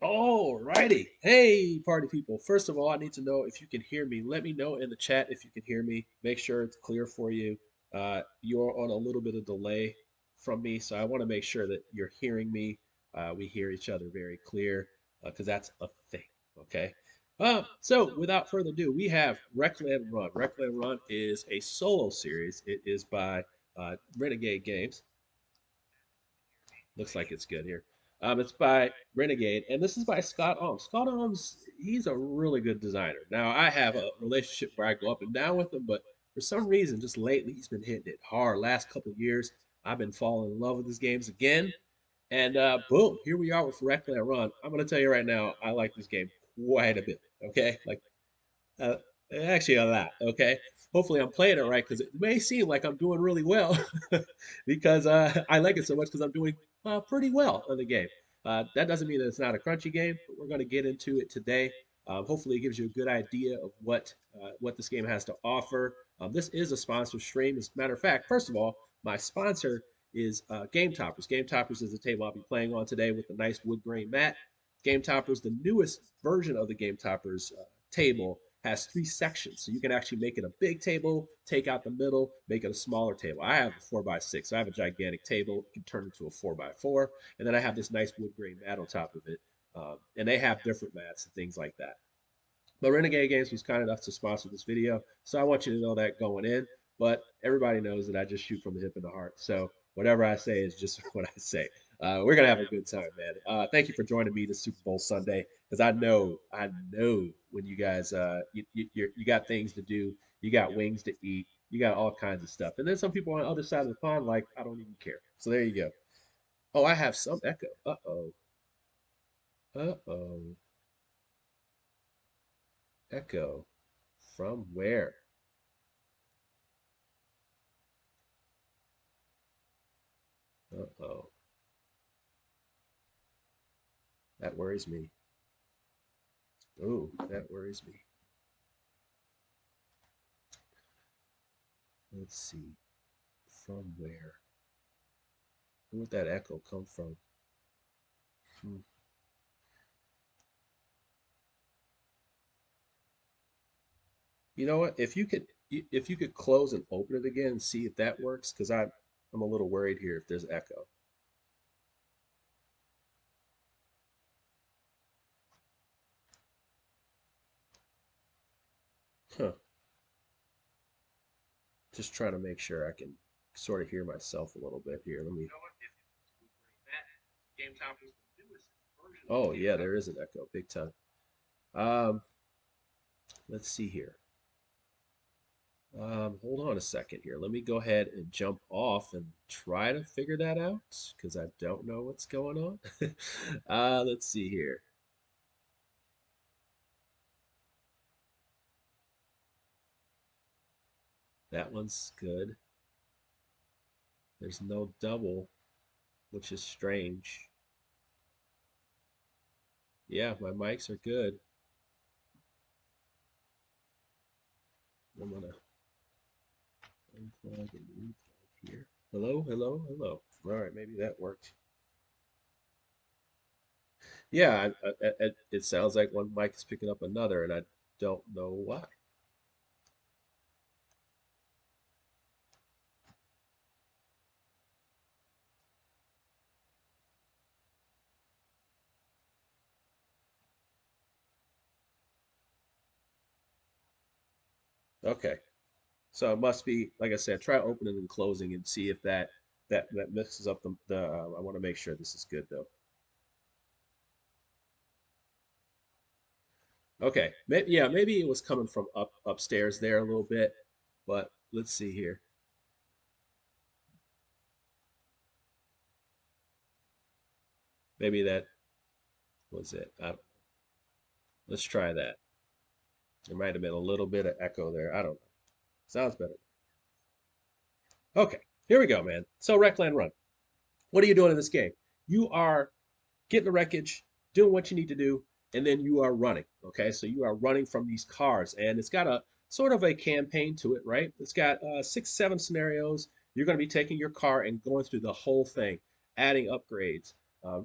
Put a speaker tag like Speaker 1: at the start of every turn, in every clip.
Speaker 1: Alrighty. Hey, party people. First of all, I need to know if you can hear me. Let me know in the chat if you can hear me. Make sure it's clear for you. You're on a little bit of delay from me, so I want to make sure that you're hearing me. We hear each other very clear because that's a thing. Okay. So without further ado, we have Wreckland Run. Wreckland Run is a solo series. It is by Renegade Games. Looks like it's good here. It's by Renegade, and this is by Scott Ohms. Scott Ohms, he's a really good designer. Now, I have a relationship where I go up and down with him, but for some reason, just lately, he's been hitting it hard. Last couple of years, I've been falling in love with his games again, and boom, here we are with Wreckland Run. I'm going to tell you right now, I like this game quite a bit. Okay, like uh, actually a lot. Okay, hopefully I'm playing it right because it may seem like I'm doing really well because I like it so much because I'm doing pretty well in the game. That doesn't mean that it's not a crunchy game, but we're going to get into it today. Hopefully, it gives you a good idea of what this game has to offer. This is a sponsored stream. As a matter of fact, first of all, my sponsor is Game Toppers. Game Toppers is the table I'll be playing on today with the nice wood grain mat. Game Toppers, the newest version of the Game Toppers table, has three sections. So you can actually make it a big table, take out the middle, make it a smaller table. I have a 4x6. So I have a gigantic table. It can turn into a 4x4. And then I have this nice wood grain mat on top of it. And they have different mats and things like that. But Renegade Games was kind enough to sponsor this video. So I want you to know that going in. But everybody knows that I just shoot from the hip and the heart. So whatever I say is just what I say. We're gonna have a good time, man. Thank you for joining me this Super Bowl Sunday because I know when you guys you got things to do, you got wings to eat, you got all kinds of stuff, and then some people on the other side of the pond like I don't even care. So there you go. Oh, I have some echo. Uh-oh. Uh-oh. Echo. From where? Uh-oh. That worries me. Oh, that worries me. Let's see. From where? Where would that echo come from? Hmm. You know what? If you could close and open it again and see if that works, because I'm a little worried here if there's echo. Huh. Just trying to make sure I can sort of hear myself a little bit here. Let me. Oh yeah, there is an echo, big time. Um, let's see here. Hold on a second here. Let me go ahead and jump off and try to figure that out because I don't know what's going on. Let's see here. That one's good. There's no double, which is strange. Yeah, my mics are good. I'm gonna unplug and replug here. Hello, hello, hello. All right, maybe that worked. Yeah, it sounds like one mic is picking up another, and I don't know why. Okay, so it must be like I said. Try opening and closing and see if that mixes up the. I want to make sure this is good though. Okay, maybe, yeah, maybe it was coming from upstairs there a little bit, but let's see here. Maybe that was it. Let's try that. There might have been a little bit of echo there. I don't know. Sounds better. Okay, here we go, man. So Wreckland Run. What are you doing in this game? You are getting the wreckage, doing what you need to do, and then you are running. Okay, so you are running from these cars, and it's got a sort of a campaign to it, right? It's got 6, 7 scenarios. You're going to be taking your car and going through the whole thing, adding upgrades,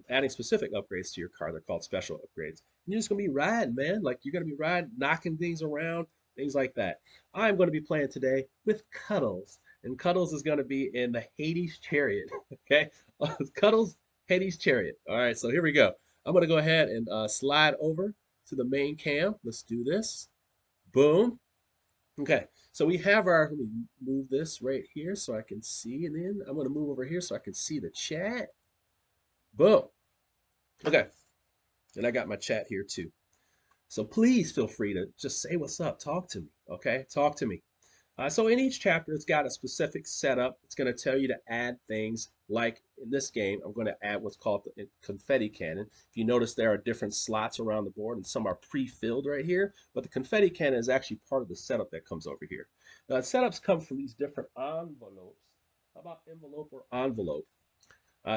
Speaker 1: adding specific upgrades to your car. They're called special upgrades. And you're just gonna be riding, man. Like you're gonna be riding, knocking things around, things like that. I'm gonna be playing today with Cuddles, and Cuddles is gonna be in the Hades Chariot. Okay, Cuddles Hades Chariot. All right, so here we go. I'm gonna go ahead and slide over to the main cam. Let's do this. Boom. Okay, so we have our, let me move this right here so I can see, and then I'm going to move over here so I can see the chat. Boom. Okay, and I got my chat here too. So please feel free to just say what's up, talk to me, okay? Talk to me. So in each chapter, it's got a specific setup. It's going to tell you to add things like in this game, I'm going to add what's called the confetti cannon. If you notice, there are different slots around the board and some are pre-filled right here, but the confetti cannon is actually part of the setup that comes over here. Now, the setups come from these different envelopes. How about envelope or envelope?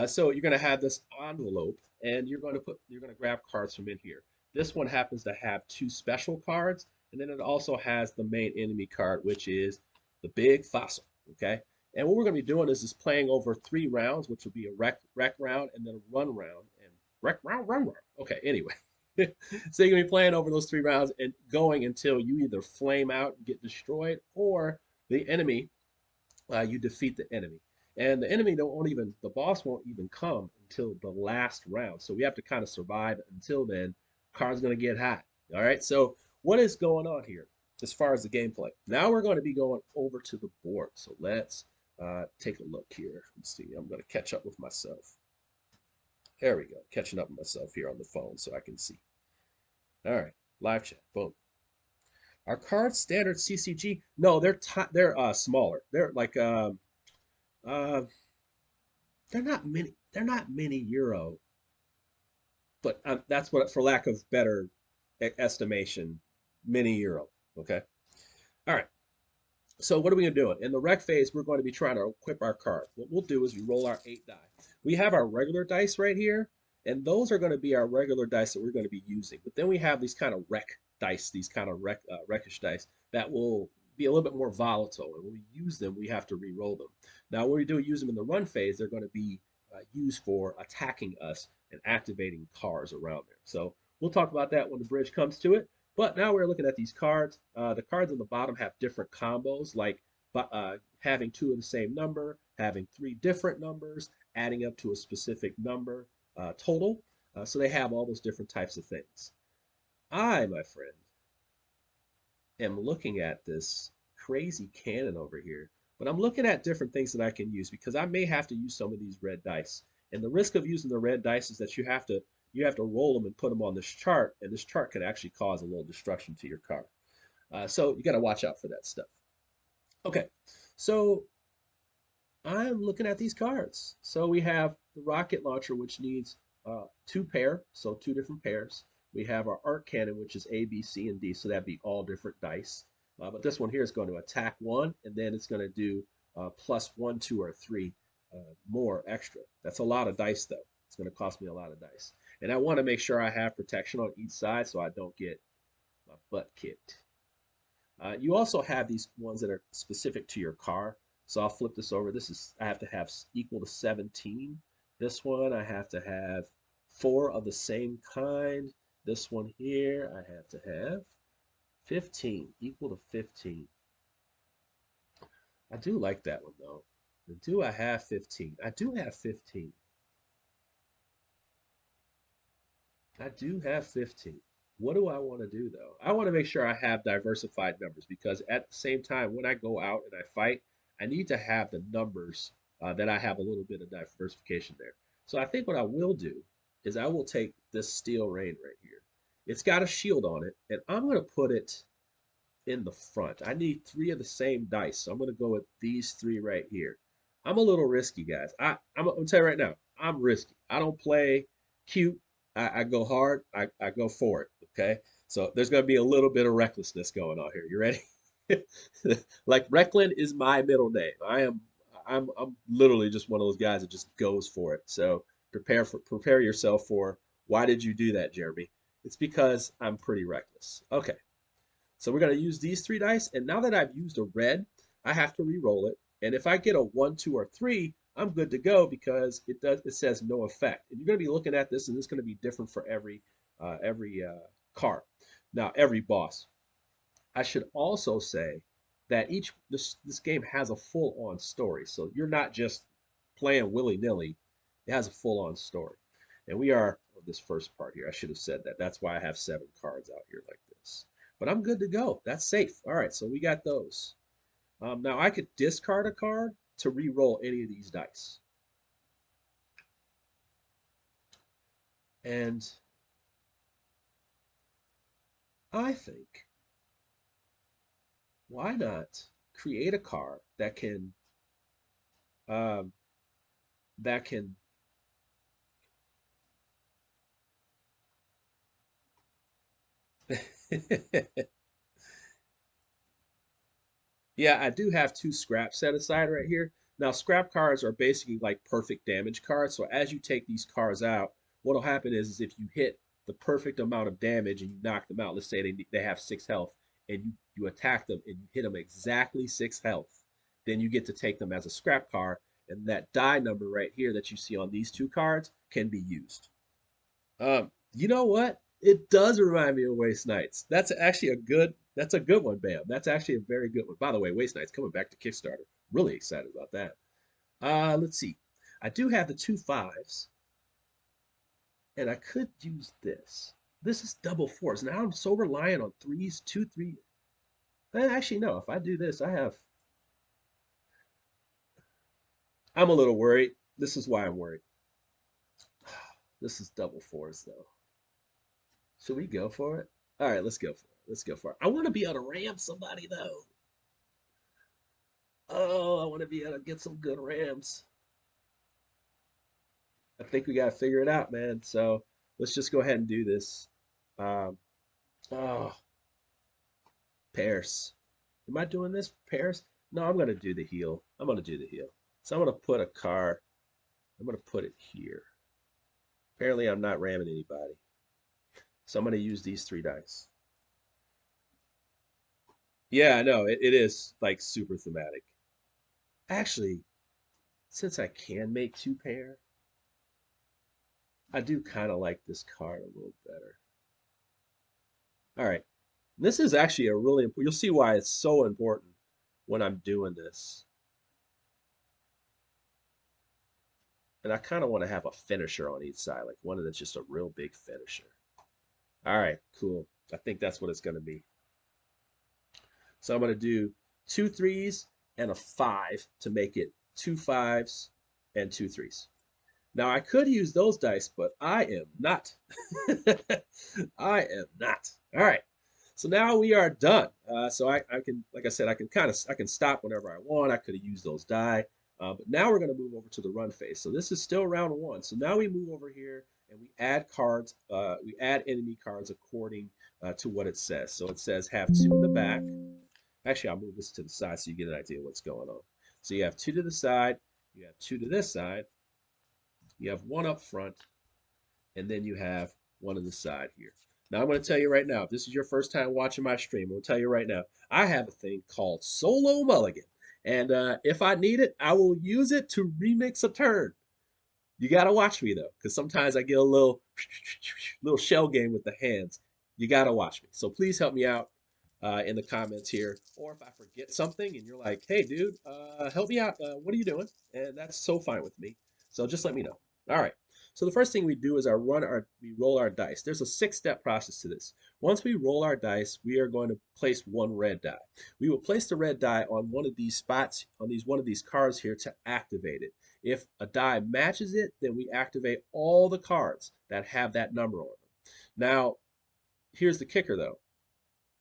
Speaker 1: So you're going to have this envelope, and you're going to grab cards from in here. This one happens to have two special cards, and then it also has the main enemy card, which is the big fossil. Okay, and what we're going to be doing is playing over 3 rounds, which will be a wreck round and then a run round and wreck round, run round. Okay, anyway. So you're going to be playing over those 3 rounds and going until you either flame out and get destroyed, or the enemy you defeat the enemy. And the enemy don't even, the boss won't even come until the last round. So we have to kind of survive until then. Car's going to get hot. All right. So what is going on here as far as the gameplay? Now we're going to be going over to the board. So let's take a look here. Let's see. I'm going to catch up with myself. There we go. Catching up with myself here on the phone so I can see. All right. Live chat. Boom. Are cards standard CCG? No, they're smaller. They're like uh, they're not mini. They're not mini euro, but that's what, for lack of better estimation, mini euro. Okay. All right. So what are we gonna do? In the rec phase, we're going to be trying to equip our cards. What we'll do is we roll our 8 die. We have our regular dice right here, and those are going to be our regular dice that we're going to be using. But then we have these kind of rec dice, these kind of wreckish dice that will be a little bit more volatile. And when we use them, we have to re-roll them. Now, when we do use them in the run phase, they're going to be used for attacking us and activating cars around there. So we'll talk about that when the bridge comes to it. But now we're looking at these cards. The cards on the bottom have different combos, like having 2 of the same number, having 3 different numbers, adding up to a specific number total. So they have all those different types of things. I, my friend, am looking at this crazy cannon over here, but I'm looking at different things that I can use because I may have to use some of these red dice. And the risk of using the red dice is that you have to roll them and put them on this chart, and this chart can actually cause a little destruction to your car. So you got to watch out for that stuff. Okay, so I'm looking at these cards. So we have the rocket launcher, which needs 2 pair, so 2 different pairs. We have our arc cannon, which is A, B, C, and D, so that'd be all different dice. But this one here is going to attack 1, and then it's going to do +1, 2, or 3 more extra. That's a lot of dice, though. It's going to cost me a lot of dice. And I want to make sure I have protection on each side so I don't get my butt kicked. You also have these ones that are specific to your car. So I'll flip this over. I have to have equal to 17. This one I have to have 4 of the same kind. This one here I have to have 15, equal to 15. I do like that one though. Do I have 15? I do have 15. I do have 15. What do I want to do though? I want to make sure I have diversified numbers because at the same time, when I go out and I fight, I need to have the numbers that I have a little bit of diversification there. So I think what I will do is I will take this steel rain right here. It's got a shield on it, and I'm going to put it in the front. I need 3 of the same dice, so I'm going to go with these 3 right here. I'm a little risky, guys. I'm going to tell you right now, I'm risky. I don't play cute. I go hard. I go for it. Okay, so there's going to be a little bit of recklessness going on here. You ready? Like Wreckland is my middle name. I'm literally just one of those guys that just goes for it. So prepare yourself for why did you do that, Jeremy? It's because I'm pretty reckless. Okay, so we're going to use these 3 dice, and now that I've used a red, I have to re-roll it. And if I get a 1, 2, or 3, I'm good to go because it says no effect. And you're going to be looking at this, and it's going to be different for every card. Now, every boss. I should also say that this game has a full on story, so you're not just playing willy nilly. It has a full on story, and we are on this first part here. I should have said that. That's why I have 7 cards out here like this. But I'm good to go. That's safe. All right, so we got those. Now I could discard a card to re-roll any of these dice, and I think why not create a card um, that can Yeah, I do have 2 scrap set aside right here. Now, scrap cards are basically like perfect damage cards. So as you take these cards out, what'll happen is if you hit the perfect amount of damage and you knock them out, let's say they have 6 health, and you attack them and you hit them exactly 6 health, then you get to take them as a scrap card, and that die number right here that you see on these 2 cards can be used. You know what? It does remind me of Waste Nights. That's a good one, Bam. That's actually a very good one. By the way, Waste Nights coming back to Kickstarter. Really excited about that. Let's see. I do have the 2 5s, and I could use this. This is double fours. Now I'm so reliant on threes, 2, 3. Actually, no. If I do this, I'm a little worried. This is why I'm worried. This is double fours, though. Should we go for it? All right, let's go for it. Let's go for it. I want to be able to ram somebody though. Oh, I want to be able to get some good rams. I think we got to figure it out, man. So let's just go ahead and do this. Um, oh, Paris. Am I doing this, Paris? No, I'm going to do the heal. I'm going to do the heal. So I'm going to put a car. I'm going to put it here. Apparently, I'm not ramming anybody. So I'm going to use these 3 dice. Yeah, I know. It is like super thematic. Actually, since I can make 2 pair, I do kind of like this card a little better. All right. This is actually a really important, you'll see why it's so important when I'm doing this. And I kind of want to have a finisher on each side, like one that's just a real big finisher. All right, cool. I think that's what it's going to be. So I'm going to do 2 3s and a 5 to make it 2 5s and 2 3s. Now I could use those dice, but I am not. I am not. All right. So now we are done. So I can, like I said, I can stop whenever I want. I could have used those die, but now we're going to move over to the run phase. So this is still round 1. So now we move over here and we add cards. We add enemy cards according to what it says. So it says have 2 in the back. Actually, I'll move this to the side so you get an idea of what's going on. So you have 2 to the side. You have 2 to this side. You have 1 up front, and then you have 1 on the side here. Now, I'm going to tell you right now, if this is your first time watching my stream, I'm going to tell you right now, I have a thing called Solo Mulligan. And if I need it, I will use it to remix a turn. You got to watch me, though, because sometimes I get a little shell game with the hands. You got to watch me. So please help me out in the comments here. Or if I forget something and you're like, hey, dude, help me out. What are you doing? And that's so fine with me. So just let me know. All right. So the first thing we do is we roll our dice. There's a 6-step process to this. Once we roll our dice, we are going to place 1 red die. We will place the red die on one of these spots, on one of these cards here to activate it. If a die matches it, then we activate all the cards that have that number on them. Now, here's the kicker though.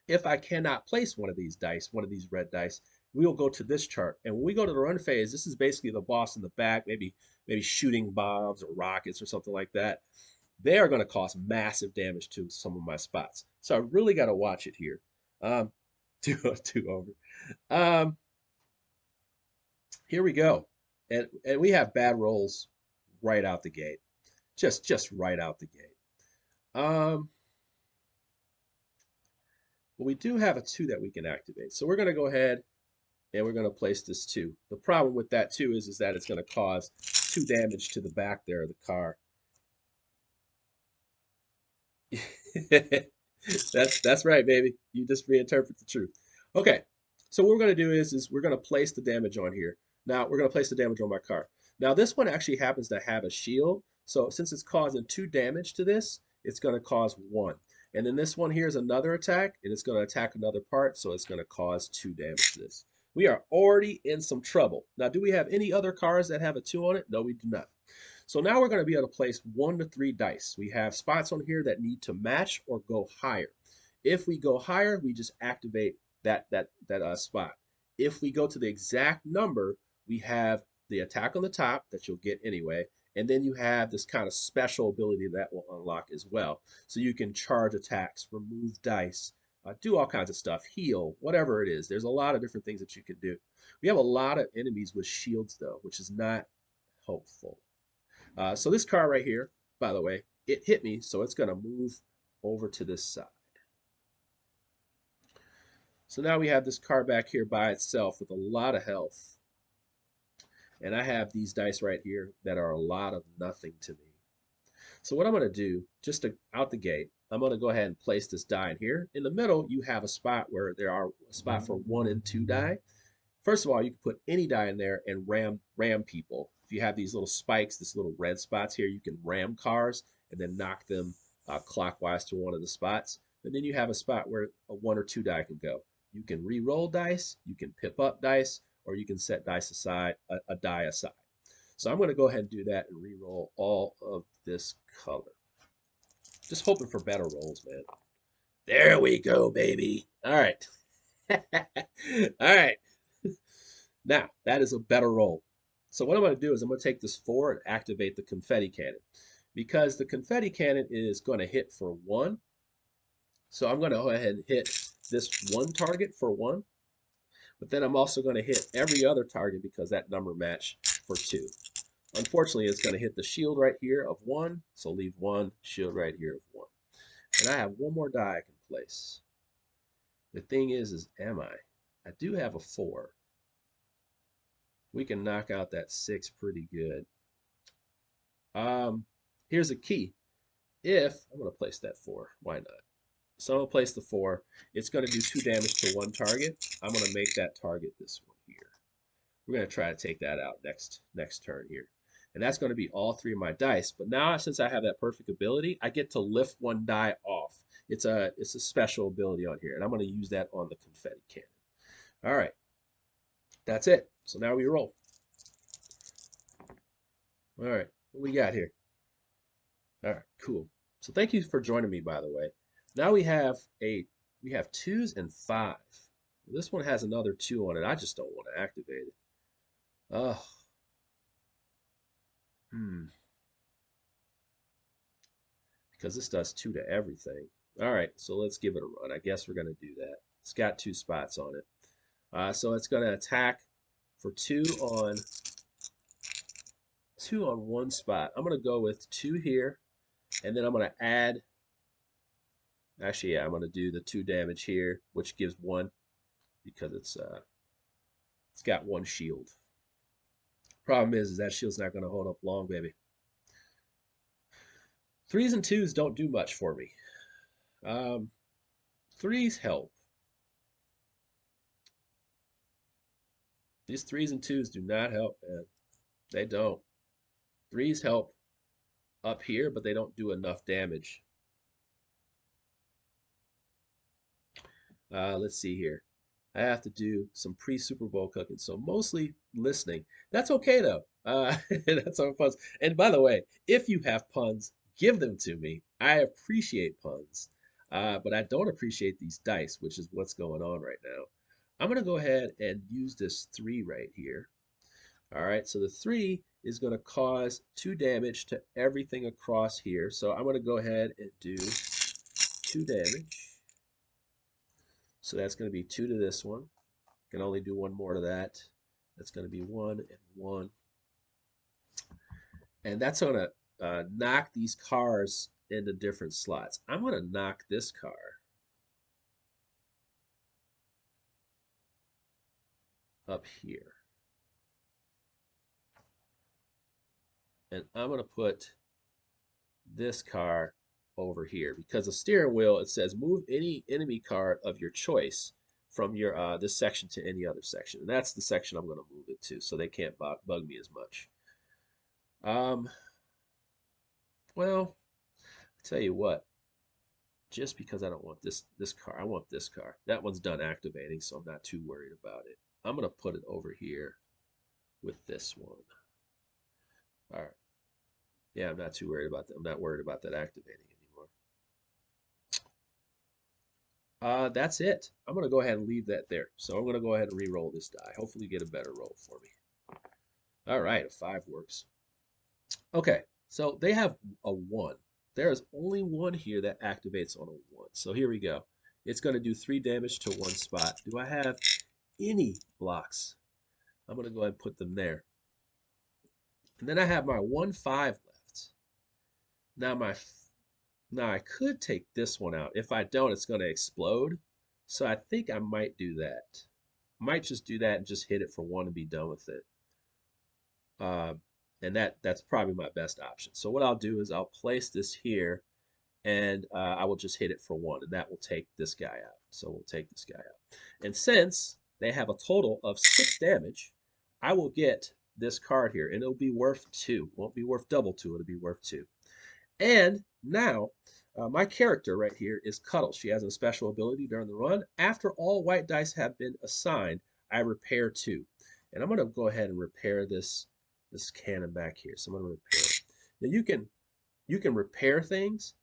Speaker 1: If I cannot place one of these dice, one of these red dice, we will go to this chart. And when we go to the run phase, this is basically the boss in the back, maybe shooting bombs or rockets or something like that. They are going to cause massive damage to some of my spots. So I really got to watch it here. Um, two over. Um, Here we go. And we have bad rolls right out the gate. Just right out the gate. Um, but we do have a 2 that we can activate. So we're going to go ahead and we're going to place this 2. The problem with that 2 is that it's going to cause 2 damage to the back there of the car. That's right, baby. You just reinterpret the truth. Okay, so what we're going to do is we're going to place the damage on here. Now we're going to place the damage on my car. Now this one actually happens to have a shield, so since it's causing 2 damage to this, it's going to cause 1. And then this one here is another attack, and it's going to attack another part, so it's going to cause 2 damage to this. We are already in some trouble. Now, do we have any other cars that have a 2 on it? No, we do not. So now we're going to be able to place 1 to 3 dice. We have spots on here that need to match or go higher. If we go higher, we just activate that spot. If we go to the exact number, we have the attack on the top that you'll get anyway, and then you have this kind of special ability that will unlock as well. So you can charge attacks, remove dice, do all kinds of stuff, heal, whatever it is. There's a lot of different things that you can do. We have a lot of enemies with shields though, which is not helpful. So this car right here, by the way, it hit me, so it's going to move over to this side. So now we have this car back here by itself with a lot of health. And I have these dice right here that are a lot of nothing to me. So what I'm going to do, just to out the gate, I'm going to go ahead and place this die in here. In the middle, you have a spot where there are a spot for 1 and 2 die. First of all, you can put any die in there and ram people. If you have these little spikes, this little red spots here, you can ram cars and then knock them clockwise to one of the spots. And then you have a spot where a 1 or 2 die can go. You can re-roll dice, you can pip up dice, or you can set dice aside, a die aside. So I'm going to go ahead and do that and re-roll all of this color. Just hoping for better rolls, man. There we go, baby. All right. All right. Now, that is a better roll. So what I'm going to do is I'm going to take this 4 and activate the confetti cannon. Because the confetti cannon is going to hit for 1. So I'm going to go ahead and hit this 1 target for 1. But then I'm also going to hit every other target because that number match for 2. Unfortunately, it's going to hit the shield right here of 1. So leave 1, shield right here of 1. And I have 1 more die I can place. The thing is am I? I do have a 4. We can knock out that 6 pretty good. Here's a key. If I'm going to place that 4, why not? So I'm going to place the 4. It's going to do 2 damage to 1 target. I'm going to make that target this one here. We're going to try to take that out next turn here. And that's going to be all 3 of my dice. But now, since I have that perfect ability, I get to lift 1 die off. It's a special ability on here, and I'm going to use that on the confetti cannon. All right. That's it. So now we roll. All right. What we got here? All right, cool. So thank you for joining me, by the way. Now we have 2s and 5. This one has another 2 on it. I just don't want to activate it. Oh. Because this does 2 to everything. All right, so let's give it a run. I guess we're going to do that. It's got 2 spots on it. So it's going to attack for 2 on 1 spot. I'm going to go with 2 here, and then I'm going to add. Actually, yeah, I'm going to do the 2 damage here, which gives 1 because it's got 1 shield. Problem is that shield's not going to hold up long, baby. 3s and 2s don't do much for me. 3s help. These 3s and 2s do not help, man. They don't. 3s help up here, but they don't do enough damage. Let's see here. I have to do some pre-Super Bowl cooking, so mostly listening. That's okay though. That's our puns. And by the way, if you have puns, give them to me. I appreciate puns, but I don't appreciate these dice, which is what's going on right now. I'm gonna go ahead and use this 3 right here. All right, so the 3 is gonna cause 2 damage to everything across here. So I'm gonna go ahead and do 2 damage. So that's going to be 2 to this one. Can only do 1 more to that. That's going to be 1 and 1. And that's going to knock these cars into different slots. I'm going to knock this car. up here. And I'm going to put this card over here because the steering wheel, it says move any enemy card of your choice from your this section to any other section. And that's the section I'm going to move it to so they can't bug me as much. Um, well, I tell you what, just because I don't want this car, I want this car. That one's done activating, so I'm not too worried about it. I'm going to put it over here with this one. All right. Yeah, I'm not too worried about that. I'm not worried about that activating anymore. That's it. I'm going to go ahead and leave that there. So I'm going to go ahead and re-roll this die. Hopefully get a better roll for me. All right, a 5 works. Okay, so they have a 1. There is only one here that activates on a 1. So here we go. It's going to do 3 damage to one spot. Do I have any blocks? I'm going to go ahead and put them there. And then I have my 1/5 left. Now I could take this one out. If I don't, it's going to explode. So I think I might do that. Might just do that and just hit it for 1 and be done with it. And that's probably my best option. So what I'll do is I'll place this here, and I will just hit it for 1, and that will take this guy out. So we'll take this guy out. And since they have a total of 6 damage, I will get this card here, and it'll be worth 2. Won't be worth double 2, it'll be worth 2. And now, my character right here is Cuddle. She has a special ability during the run. After all white dice have been assigned, I repair 2. And I'm going to go ahead and repair this cannon back here. So I'm going to repair it. Now you can repair things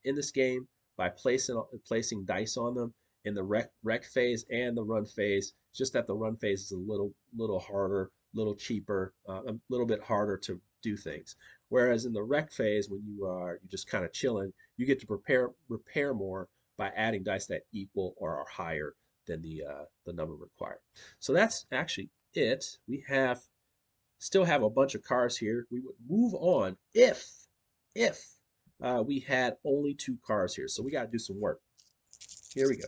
Speaker 1: in this game by placing dice on them in the wreck phase and the run phase. Just that the run phase is a little harder, little cheaper, a little bit harder to do things. Whereas in the wreck phase, when you're just kind of chilling, you get to repair more by adding dice that equal or are higher than the number required. So that's actually it. We still have a bunch of cars here. We would move on if we had only 2 cars here. So we got to do some work. Here we go.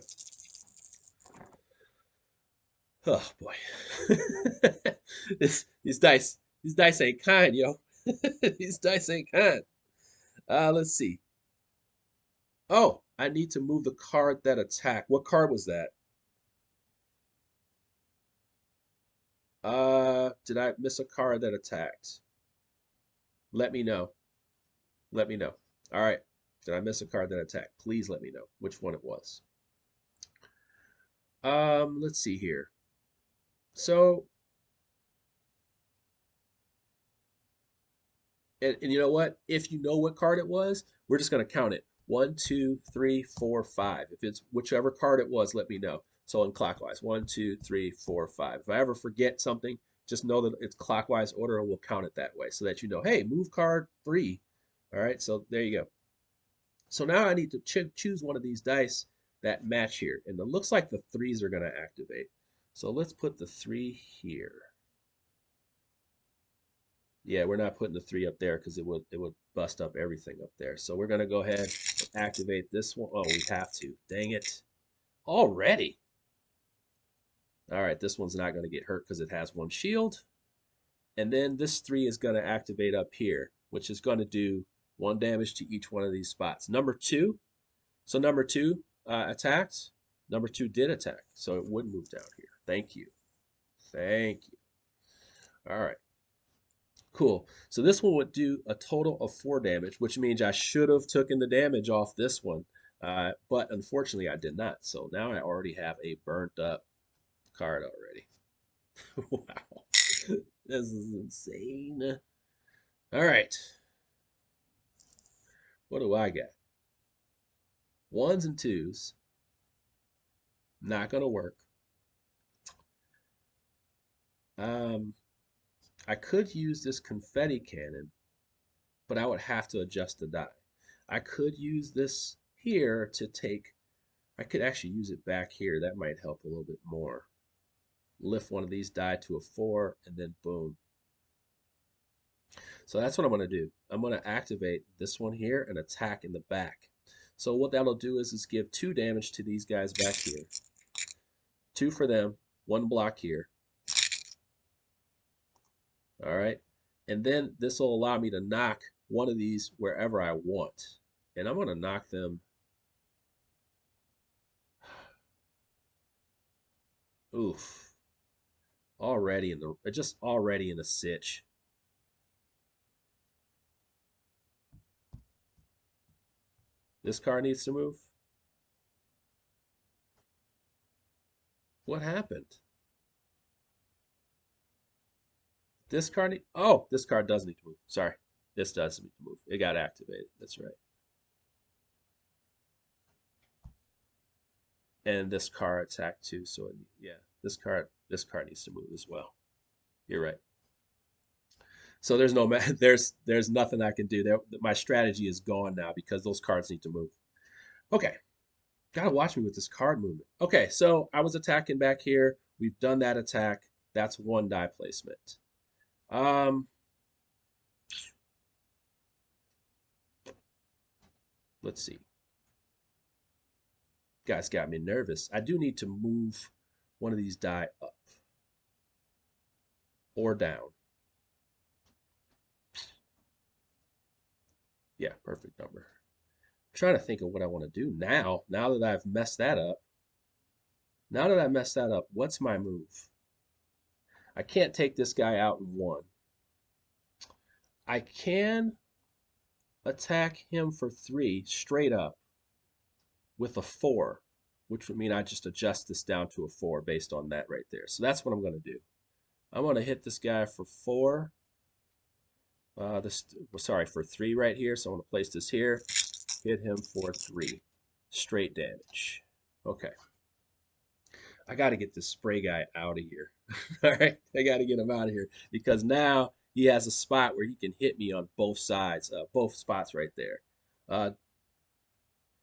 Speaker 1: Oh boy, these dice ain't kind, yo. These dice ain't kind. Let's see. Oh, I need to move the card that attacked. What card was that? Did I miss a card that attacked? Let me know. Let me know. All right. Did I miss a card that attacked? Please let me know which one it was. Let's see here. So, and you know what? If you know what card it was, we're just going to count it. 1, 2, 3, 4, 5. If it's whichever card it was, let me know. So in clockwise, 1, 2, 3, 4, 5. If I ever forget something, just know that it's clockwise order and we'll count it that way so that you know, hey, move card 3. All right, so there you go. So now I need to choose one of these dice that match here. And it looks like the 3s are going to activate. So let's put the 3 here. Yeah, we're not putting the 3 up there because it would bust up everything up there. So we're going to go ahead and activate this one. Oh, we have to. Dang it. Already. All right, this one's not going to get hurt because it has 1 shield. And then this 3 is going to activate up here, which is going to do 1 damage to each one of these spots. Number 2. So number 2 attacked. Number 2 did attack. So it would move down here. Thank you. Thank you. All right. Cool. So this one would do a total of 4 damage, which means I should have taken the damage off this one. But unfortunately, I did not. So now I already have a burnt up card already. Wow. This is insane. All right. What do I got? 1s and 2s. Not going to work. I could use this confetti cannon, but I would have to adjust the die. I could use this here to take, I could actually use it back here. That might help a little bit more. Lift one of these die to a 4, and then boom. So that's what I'm going to do. I'm going to activate this one here and attack in the back. So what that'll do is give 2 damage to these guys back here. 2 for them, 1 block here. All right. And then this will allow me to knock one of these wherever I want. And I'm going to knock them. Oof. Already in the just already in a sitch. This car needs to move. What happened? This car need oh, this car does need to move. Sorry. This does need to move. It got activated. That's right. And this car attacked too. So yeah, this car needs to move as well. You're right. So there's no there's nothing I can do. There, my strategy is gone now because those cards need to move. Okay, gotta watch me with this card movement. Okay, so I was attacking back here. We've done that attack. That's one die placement. Um, let's see. Guys got me nervous. I do need to move one of these die up or down. Yeah, perfect number. I'm trying to think of what I want to do now. Now that I've messed that up. Now that I messed that up, what's my move? I can't take this guy out in one. I can attack him for 3 straight up with a 4, which would mean I just adjust this down to a 4 based on that right there. So that's what I'm going to do. I'm going to hit this guy for 4. Sorry, for 3 right here. So I'm going to place this here. Hit him for 3. Straight damage. Okay. I got to get this spray guy out of here. All right. I got to get him out of here because now he has a spot where he can hit me on both sides, both spots right there. Uh,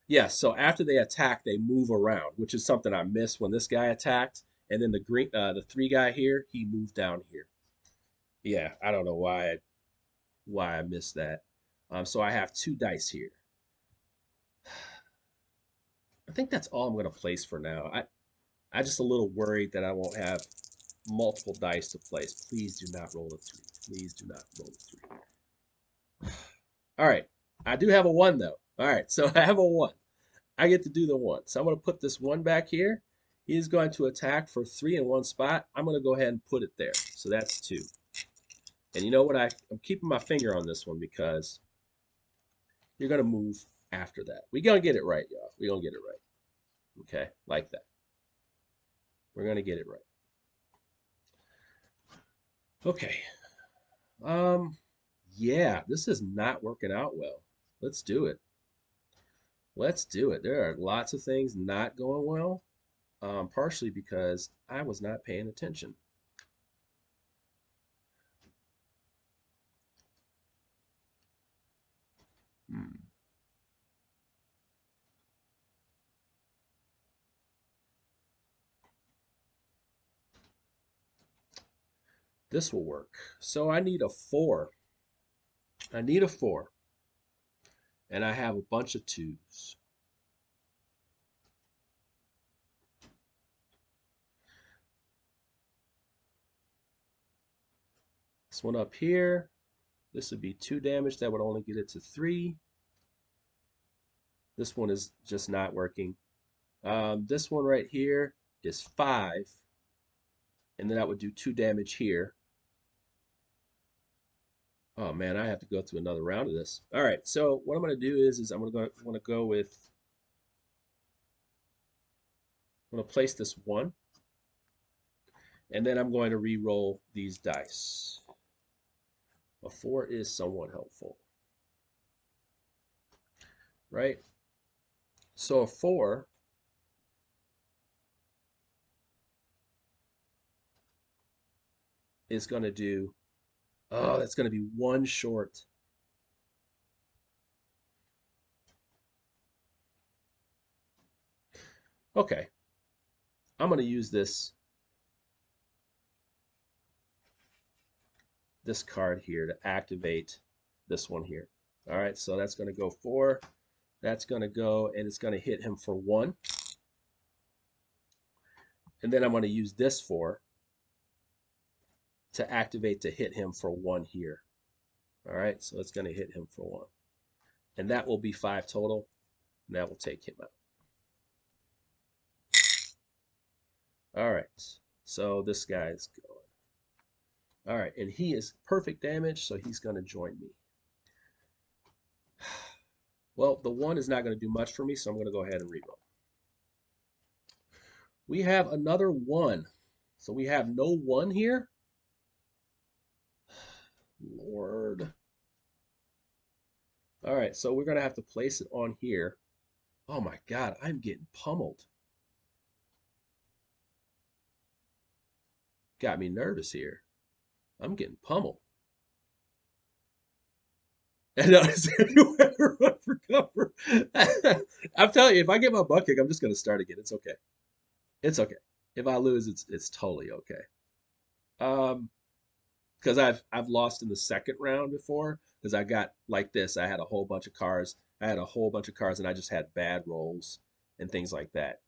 Speaker 1: yeah, so after they attack, they move around, which is something I missed when this guy attacked. And then the 3 guy here, he moved down here. Yeah, I don't know why I missed that. So I have 2 dice here. I think that's all I'm going to place for now. I'm just a little worried that I won't have multiple dice to place. Please do not roll a 3. Please do not roll a 3. All right, I do have a 1 though. All right, so I have a 1. I get to do the 1. So I'm going to put this 1 back here. He's going to attack for 3 in one spot. I'm going to go ahead and put it there. So that's 2. And you know what? I'm keeping my finger on this one because you're going to move after that. We're going to get it right, y'all. We're going to get it right. Okay? Like that. We're going to get it right. Okay. Yeah, this is not working out well. Let's do it. Let's do it. There are lots of things not going well, partially because I was not paying attention. Hmm. This will work. So I need a 4. I need a 4. And I have a bunch of 2s. This one up here, this would be 2 damage. That would only get it to 3. This one is just not working. This one right here is 5. And then that would do 2 damage here. Oh man, I have to go through another round of this. All right, so what I'm going to do is I'm going to go with, I'm going to place this 1. And then I'm going to re-roll these dice. A 4 is somewhat helpful. Right? So a 4 is going to do, oh, that's going to be 1 short. Okay. I'm going to use this card here to activate this one here. All right, so that's going to go 4. That's going to go, and it's going to hit him for 1. And then I'm going to use this 4 to activate to hit him for 1 here. All right, so it's going to hit him for 1. And that will be 5 total. And that will take him out. All right, so this guy's going. All right, and he is perfect damage, so he's going to join me. Well, the 1 is not going to do much for me, so I'm going to go ahead and reroll. We have another 1. So we have no 1 here. Lord. All right, so we're going to have to place it on here. Oh my God, I'm getting pummeled. Got me nervous here. I'm getting pummeled. And you ever run for cover? I'm telling you, if I get my butt kicked, I'm just going to start again. It's okay. It's okay. If I lose, it's totally okay. Because I've lost in the second round before because I got like this. I had a whole bunch of cars. I had a whole bunch of cars, and I just had bad rolls and things like that.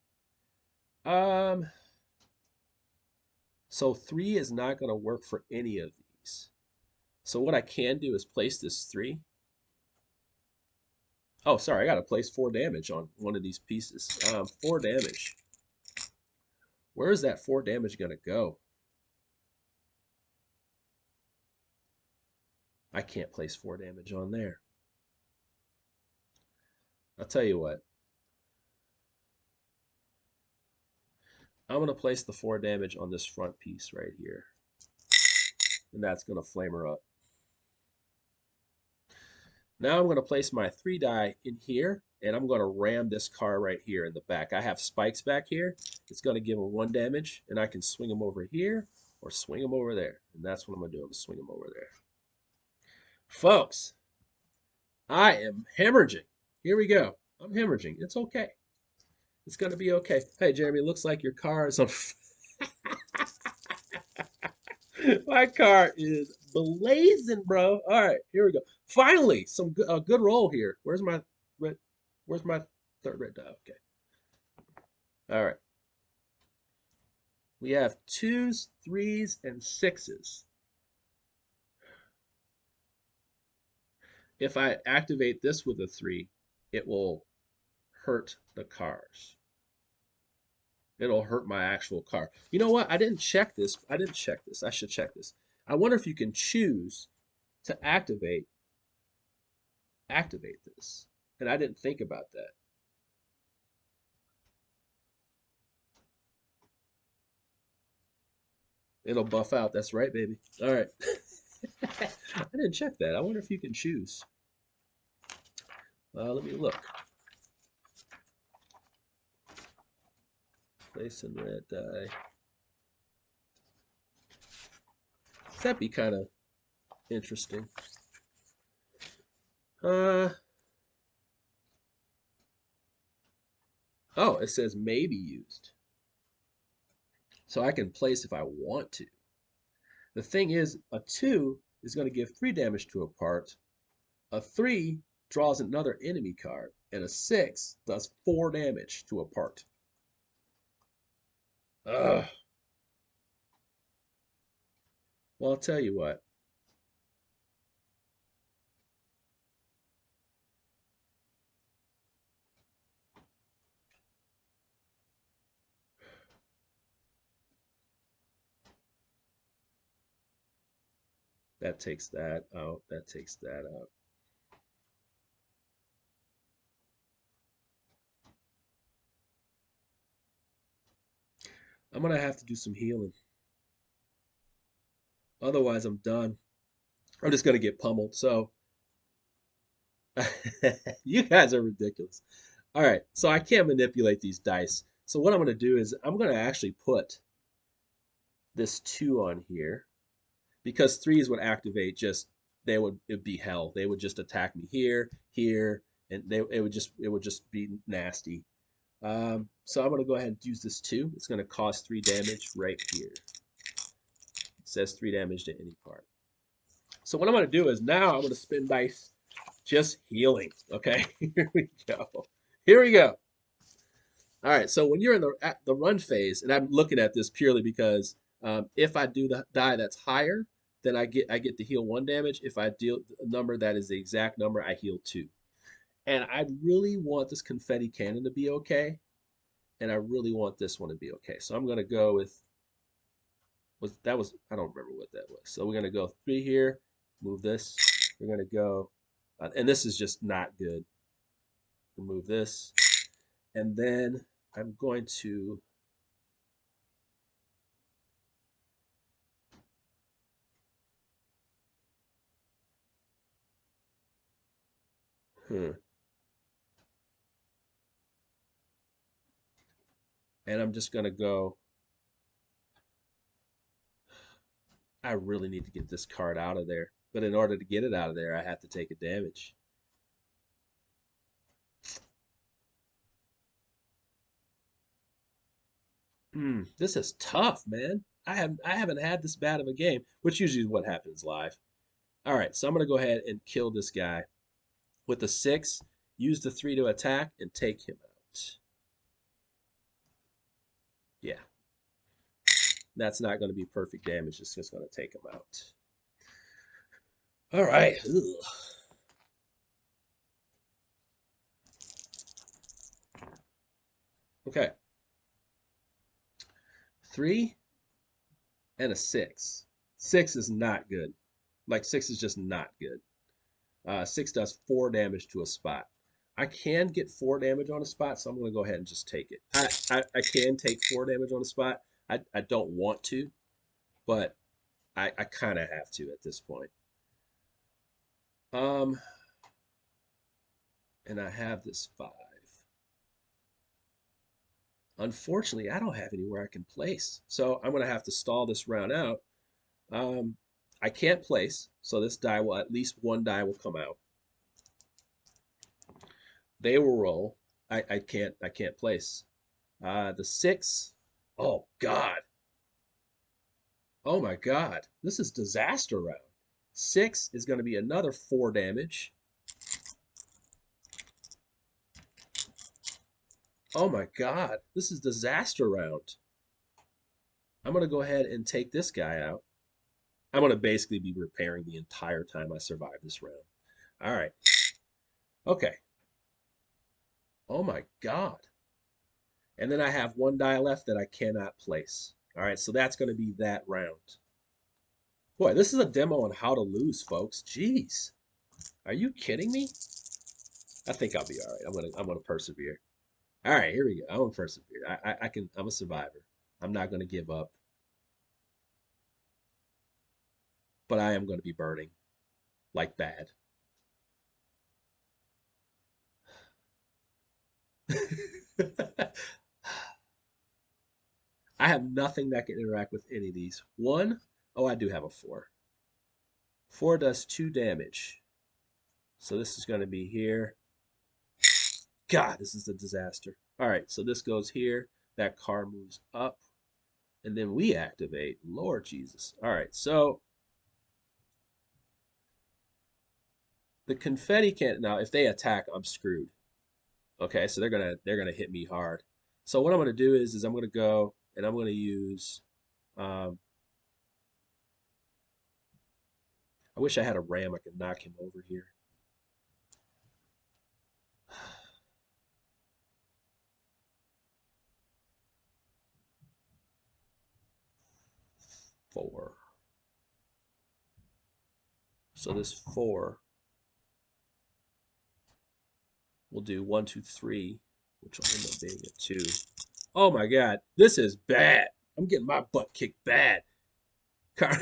Speaker 1: So 3 is not going to work for any of these. So what I can do is place this 3. Oh, sorry, I got to place 4 damage on one of these pieces. 4 damage. Where is that 4 damage going to go? I can't place 4 damage on there. I'll tell you what. I'm going to place the 4 damage on this front piece right here. And that's going to flame her up. Now I'm going to place my 3 die in here, and I'm going to ram this car right here in the back. I have spikes back here. It's going to give him 1 damage, and I can swing him over here or swing him over there. And that's what I'm going to do. I'm going to swing him over there. Folks, I am hemorrhaging. Here we go. I'm hemorrhaging. It's okay. It's going to be okay. Hey, Jeremy, it looks like your car is on my car is blazing, bro. All right, here we go. Finally, some good roll here. Where's my red? Where's my third red die? Okay. All right. We have 2s, 3s, and 6s. If I activate this with a 3, it will hurt the cars. It'll hurt my actual car. You know what? I didn't check this. I should check this. I wonder if you can choose to activate this. And I didn't think about that. It'll buff out. That's right, baby. All right. I didn't check that. I wonder if you can choose. Let me look. Place in red die. That'd be kind of interesting. Oh, it says may be used. So I can place if I want to. The thing is, a 2 is going to give 3 damage to a part. A 3 draws another enemy card. And a 6 does 4 damage to a part. Ugh. Well, I'll tell you what. That takes that out. That takes that out. I'm going to have to do some healing. Otherwise, I'm done. I'm just going to get pummeled. So, you guys are ridiculous. All right, so I can't manipulate these dice. So what I'm going to do is I'm going to actually put this 2 on here because 3s would activate it'd be hell. They would just attack me here, here, and it would just be nasty. So I'm going to go ahead and use this 2. It's going to cost 3 damage right here. It says 3 damage to any part. So what I'm going to do is now I'm going to spin dice just healing. Okay, here we go. Here we go. All right, so when you're in the run phase, and I'm looking at this purely because If I do the die that's higher, then I get to heal 1 damage. If I deal a number that is the exact number, I heal 2. And I really want this confetti cannon to be okay, and I really want this one to be okay. So I'm gonna go with was I don't remember what that was. So we're gonna go 3 here, move this. We're gonna go, and this is just not good. Remove this, and then I'm going to. Hmm, and I'm just gonna go. I really need to get this card out of there, but in order to get it out of there, I have to take a damage. This is tough, man. I haven't had this bad of a game, which usually is what happens live. All right, so I'm gonna go ahead and kill this guy with the 6. Use the 3 to attack and take him out. Yeah, that's not going to be perfect damage. It's just going to take him out. All right. Ugh. Okay. 3 and a 6. 6 is not good. Like 6 is just not good. 6 does 4 damage to a spot. I can get 4 damage on a spot, so I'm going to go ahead and just take it. I can take 4 damage on a spot. I don't want to, but I kind of have to at this point. Um, and I have this 5. Unfortunately, I don't have anywhere I can place, so I'm going to have to stall this round out. Um, I can't place, so this die will at least 1 die will come out. They will roll. I can't place. The 6. Oh God. Oh my God. This is disaster round. 6 is going to be another 4 damage. Oh my God. This is disaster round. I'm going to go ahead and take this guy out. I'm going to basically be repairing the entire time I survive this round. All right. Okay. Oh my God. And then I have 1 die left that I cannot place. All right, so that's going to be that round. Boy, this is a demo on how to lose, folks. Jeez. Are you kidding me? I think I'll be all right. I'm gonna persevere. All right, here we go. I'm gonna persevere. I can. I'm a survivor. I'm not gonna give up, but I am gonna be burning like bad. I have nothing that can interact with any of these. One, oh, I do have a 4. 4 does 2 damage. So this is going to be here. God, this is a disaster. All right, so this goes here. That car moves up. And then we activate. Lord Jesus. All right, so the confetti can't. Now, if they attack, I'm screwed. Okay, so they're gonna hit me hard. So what I'm gonna do is I'm gonna go and I'm gonna use. Um, I wish I had a ram I could knock him over here. 4. So this 4 will do 1, 2, 3, which will end up being a 2. Oh my God, this is bad. I'm getting my butt kicked bad. Car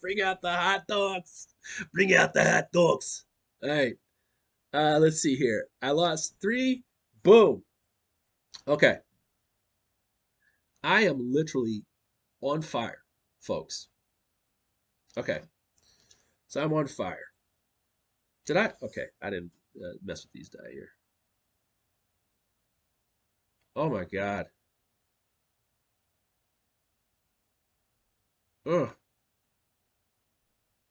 Speaker 1: Bring out the hot dogs. Bring out the hot dogs. All right. Let's see here. I lost 3. Boom. Okay. I am literally on fire, folks. Okay. So I'm on fire. Did I? Okay. I didn't mess with these die here. Oh my God. Ugh.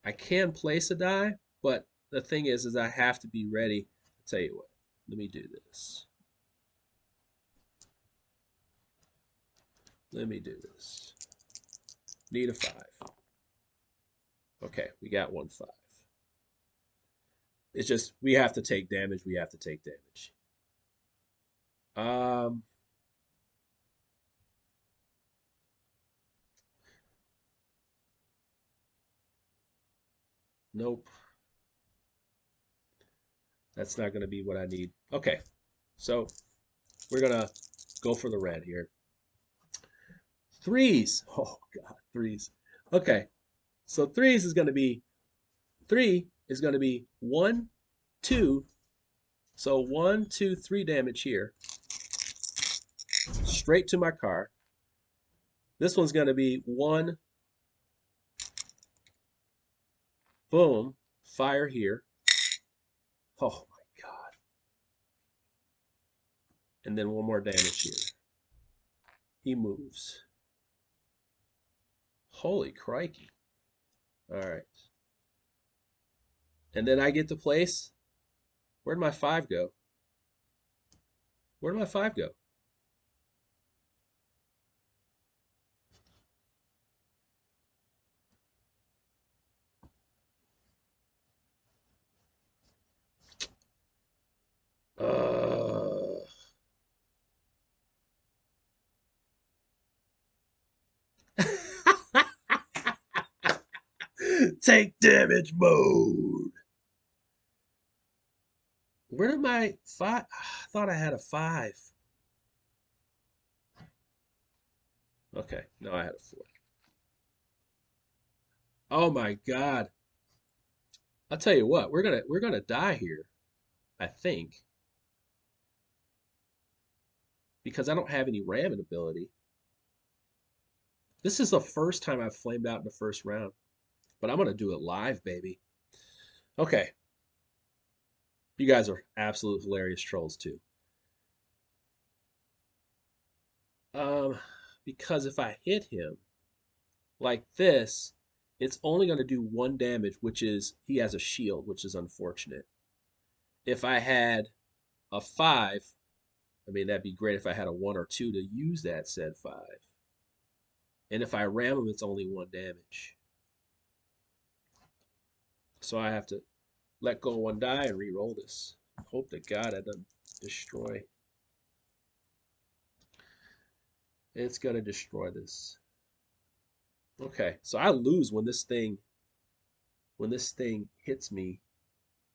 Speaker 1: I can place a die, but the thing is I have to be ready. I'll tell you what. Let me do this. Let me do this. Need a 5. Okay, we got 1 5. It's just we have to take damage. We have to take damage. Um, nope. That's not going to be what I need. Okay, so we're going to go for the red here. Threes. Oh, God, threes. Okay, so threes is going to be, 3 is going to be 1, 2. So 1, 2, 3 damage here. Straight to my car. This one's going to be 1, boom, fire here. Oh, my God. And then 1 more damage here. He moves. Holy crikey. All right. And then I get to place. Where'd my 5 go? Where'd my 5 go? Uh, Take damage mode. Where did my 5? I thought I had a 5. Okay, no, I had a 4. Oh my God. I'll tell you what, we're gonna die here, I think, because I don't have any ramming ability. This is the first time I've flamed out in the first round, but I'm gonna do it live, baby. Okay, you guys are absolute hilarious trolls too. Um, because if I hit him like this, it's only gonna do 1 damage, which is he has a shield, which is unfortunate. If I had a 5, I mean that'd be great if I had a 1 or 2 to use that said 5. And if I ram him, it's only 1 damage. So I have to let go of 1 die and re-roll this. Hope to God I doesn't destroy. It's gonna destroy this. Okay, so I lose when this thing hits me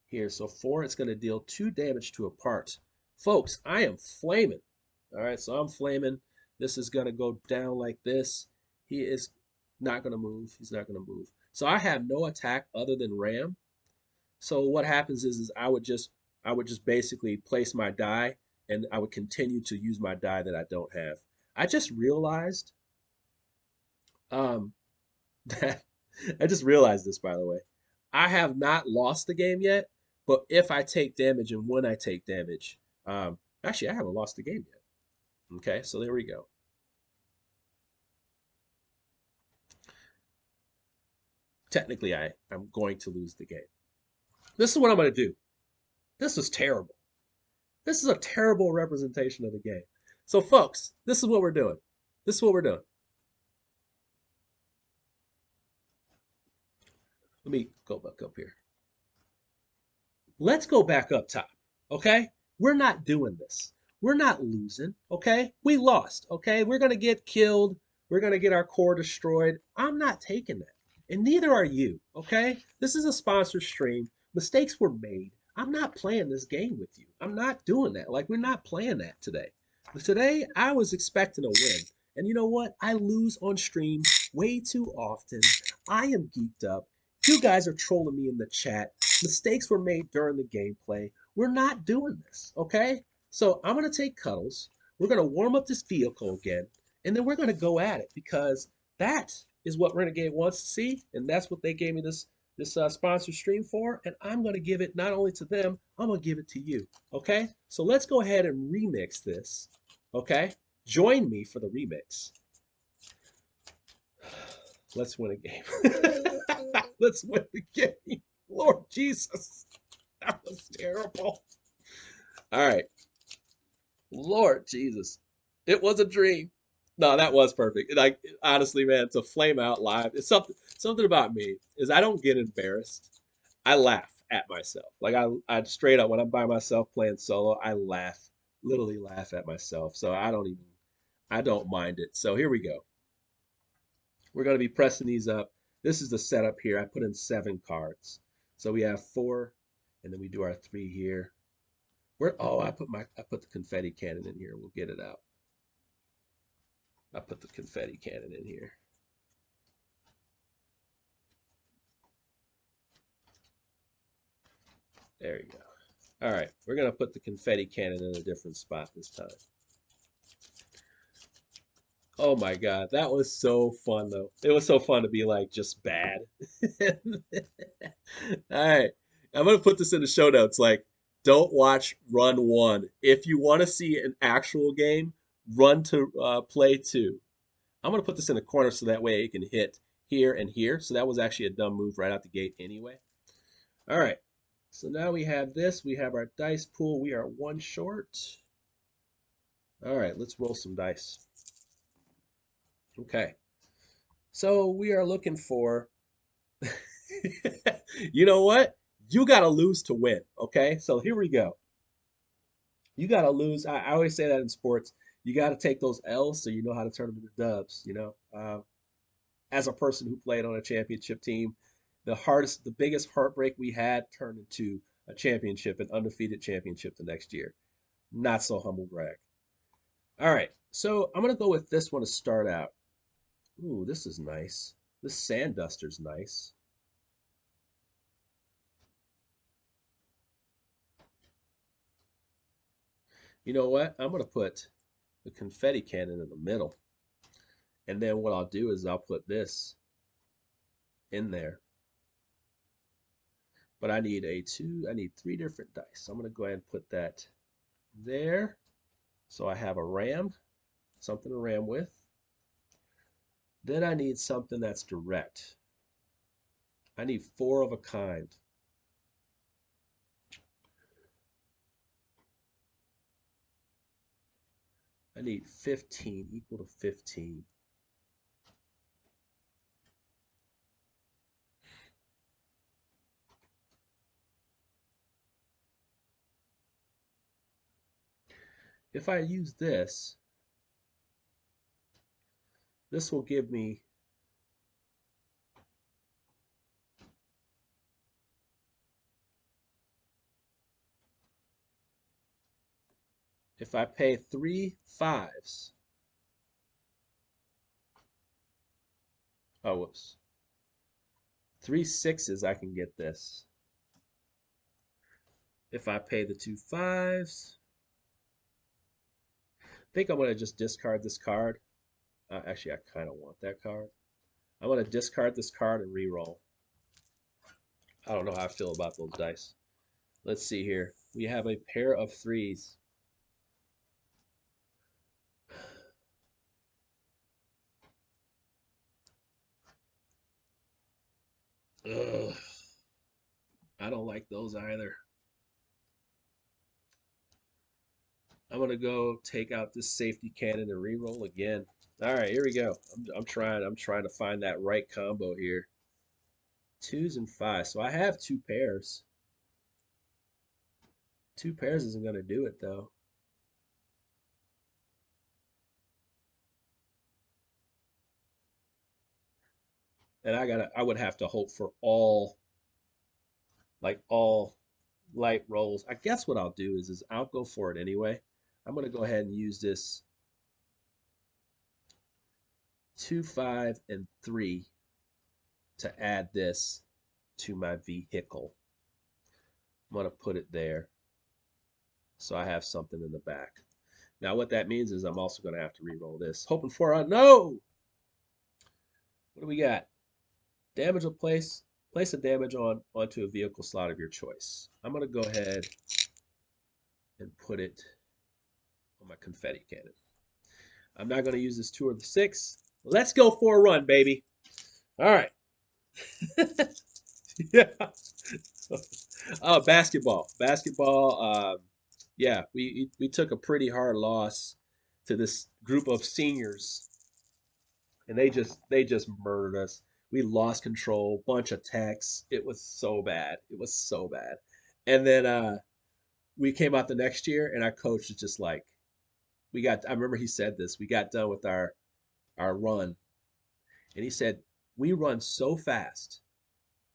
Speaker 1: here. So 4, it's gonna deal 2 damage to a part. Folks, I am flaming. All right, so I'm flaming. This is gonna go down like this. He is not gonna move. He's not gonna move. So I have no attack other than ram. So what happens is I would just basically place my die and I would continue to use my die that I don't have. I just realized um that I just realized this, by the way. I have not lost the game yet, but if I take damage and when I take damage, actually I haven't lost the game yet. Okay, so there we go. Technically I'm going to lose the game. This is what I'm gonna do. This is terrible. This is a terrible representation of the game. So, folks, this is what we're doing. This is what we're doing. Let me go back up here. Let's go back up top, okay? We're not doing this. We're not losing, okay? We lost, okay? We're going to get killed. We're going to get our core destroyed. I'm not taking that. And neither are you, okay? This is a sponsored stream. Mistakes were made. I'm not playing this game with you. I'm not doing that. Like, we're not playing that today. But today, I was expecting a win. And you know what? I lose on stream way too often. I am geeked up. You guys are trolling me in the chat. Mistakes were made during the gameplay. We're not doing this, okay? So I'm going to take Cuddles. We're going to warm up this vehicle again, and then we're going to go at it because that is what Renegade wants to see, and that's what they gave me this sponsor stream for, and I'm going to give it not only to them, I'm going to give it to you, okay? So let's go ahead and remix this, okay? Join me for the remix. Let's win a game. Let's win the game. Lord Jesus. That was terrible. All right. Lord Jesus. It was a dream. No, that was perfect. Like honestly, man, to flame out live, it's something about me is I don't get embarrassed. I laugh at myself. Like I straight up when I'm by myself playing solo, I laugh, literally laugh at myself. So I don't mind it. So here we go. We're going to be pressing these up. This is the setup here. I put in 7 cards. So we have 4, and then we do our 3 here. I put the confetti cannon in here. We'll get it out. I put the confetti cannon in here. There you go. All right, we're gonna put the confetti cannon in a different spot this time. Oh my God, that was so fun though. It was so fun to be like just bad. All right, I'm gonna put this in the show notes. Like, don't watch run 1. If you want to see an actual game, run to play 2. I'm gonna put this in the corner so that way it can hit here and here. So that was actually a dumb move right out the gate anyway. All right, so now we have this. We have our dice pool. We are 1 short. All right, let's roll some dice. Okay, so we are looking for. You know what? You got to lose to win. Okay, so here we go. You got to lose. I always say that in sports. You got to take those L's so you know how to turn them into dubs. As a person who played on a championship team, the biggest heartbreak we had turned into a championship, an undefeated championship the next year. Not so humble brag. All right, so I'm gonna go with this one to start out. Ooh, this is nice. This sand duster's nice. You know what? I'm gonna put the confetti cannon in the middle, and then what I'll do is I'll put this in there. But I need 3 different dice. So I'm gonna go ahead and put that there. So I have a ram, something to ram with. Then I need something that's direct. I need 4 of a kind. I need 15, equal to 15. If I use this, this will give me, if I pay 3 5s, oh, whoops, 3 6s, I can get this. If I pay the 2 5s, I think I'm going to just discard this card. Actually, I kind of want that card. I'm going to discard this card and re-roll. I don't know how I feel about those dice. Let's see here. We have a pair of 3s. Ugh, I don't like those either. I'm gonna go take out this safety cannon and re-roll again. All right, here we go. I'm trying to find that right combo here. 2s and 5s. So I have 2 pairs. 2 pairs isn't gonna do it though. And I would have to hope for all light rolls. I guess what I'll do is I'll go for it anyway. I'm gonna go ahead and use this 2, 5, and 3 to add this to my vehicle. I'm going to put it there so I have something in the back. Now, what that means is I'm also going to have to re-roll this. Hoping for a no! What do we got? Damage will place a damage onto a vehicle slot of your choice. I'm going to go ahead and put it on my confetti cannon. I'm not going to use this 2 or the 6. Let's go for a run, baby. All right. Yeah. Basketball. Yeah, we took a pretty hard loss to this group of seniors, and they just murdered us. We lost control, bunch of texts. It was so bad. It was so bad. And then we came out the next year, and our coach was just like, we got. I remember he said this. We got done with our run, and he said we run so fast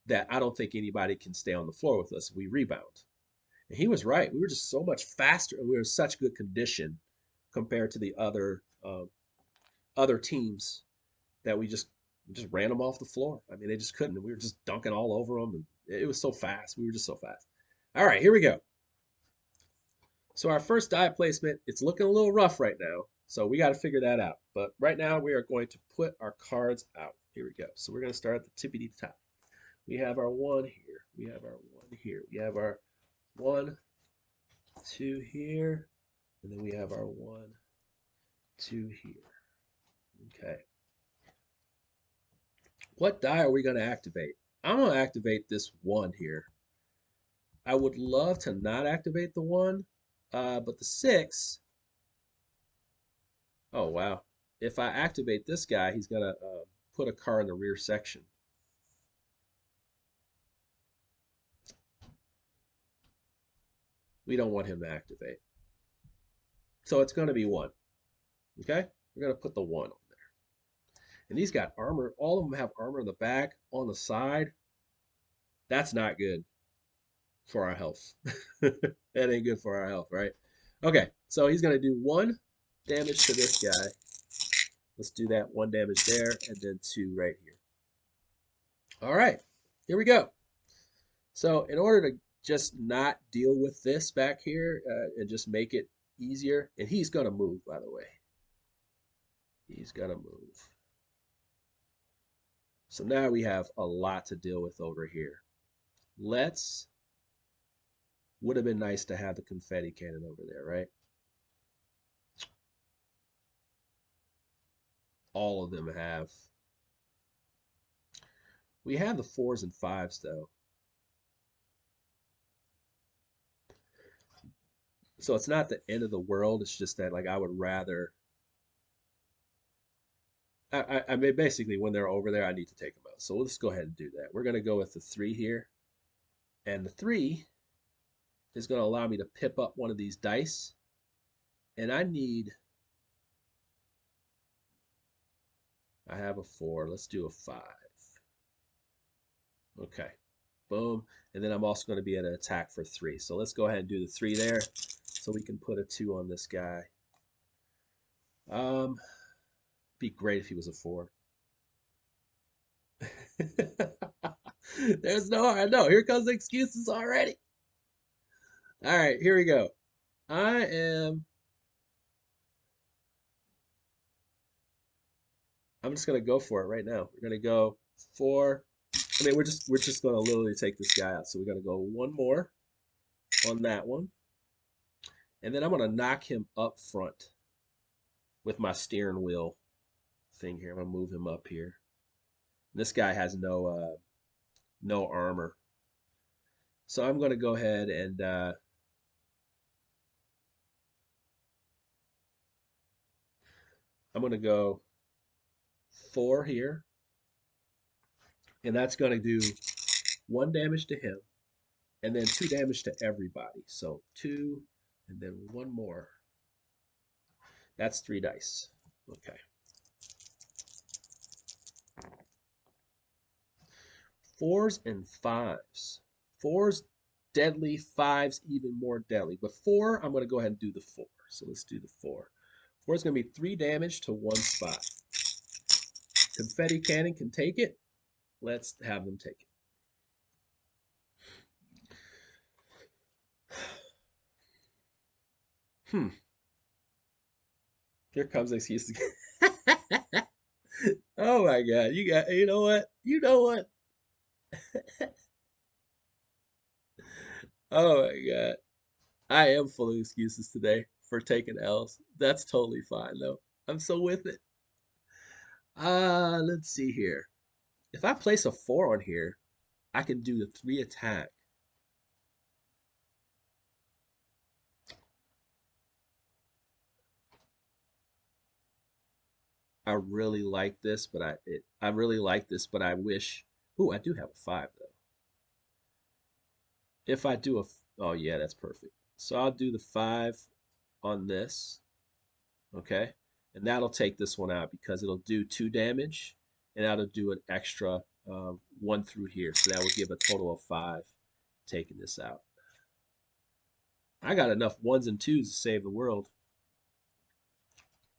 Speaker 1: that I don't think anybody can stay on the floor with us if we rebound. And he was right. We were just so much faster, and we were in such good condition compared to the other teams that we just ran them off the floor. I mean, they just couldn't. We were just dunking all over them, and it was so fast. We were just so fast. All right, here we go. So our first die placement, it's looking a little rough right now. So we got to figure that out. But right now we are going to put our cards out. Here we go. So we're going to start at the tippity top. We have our one here. We have our one here. We have our 1, 2 here. And then we have our 1, 2 here. Okay. What die are we going to activate? I'm going to activate this 1 here. I would love to not activate the 1, but the 6. Oh, wow. If I activate this guy, he's going to put a car in the rear section. We don't want him to activate. So it's going to be 1. Okay? We're going to put the 1 on there. And these got armor. All of them have armor in the back, on the side. That's not good for our health. That ain't good for our health, right? Okay, so he's going to do 1 damage to this guy. Let's do that. 1 damage there, and then 2 right here. All right, here we go. So in order to just not deal with this back here and just make it easier, and he's going to move, by the way. He's going to move. So now we have a lot to deal with over here. Would have been nice to have the confetti cannon over there, right? All of them have. We have the 4s and 5s, though. So it's not the end of the world. It's just that, like, I would rather. I mean, basically, when they're over there, I need to take them out. So let's go ahead and do that. We're going to go with the 3 here. And the 3 is going to allow me to pip up one of these dice. And I have a 4. Let's do a 5. Okay. Boom. And then I'm also going to be at an attack for 3. So let's go ahead and do the 3 there so we can put a 2 on this guy. Be great if he was a 4. There's no, I know. Here comes the excuses already. All right, here we go. I'm just gonna go for it right now. We're gonna go 4. I mean, we're just gonna literally take this guy out. So we're gonna go 1 more on that one, and then I'm gonna knock him up front with my steering wheel thing here. I'm gonna move him up here. This guy has no armor, so I'm gonna go ahead and I'm gonna go 4 here, and that's gonna do 1 damage to him, and then 2 damage to everybody. So 2, and then 1 more. That's 3 dice. Okay. 4s and 5s. 4s deadly, 5s even more deadly. But 4, I'm going to go ahead and do the 4. So let's do the 4. 4 is going to be 3 damage to 1 spot. Confetti cannon can take it. Let's have them take it. Here comes the excuses. Oh my God. You know what? You know what? Oh my God. I am full of excuses today for taking L's. That's totally fine though. I'm so with it. Let's see here. If I place a 4 on here, I can do the 3 attack. I really like this, but I really like this, but I wish. Ooh, I do have a five though. If I do a, oh yeah, that's perfect. So I'll do the five on this, okay, and that'll take this one out because it'll do two damage, and that'll do an extra one through here, so that will give a total of five, taking this out. I got enough ones and twos to save the world.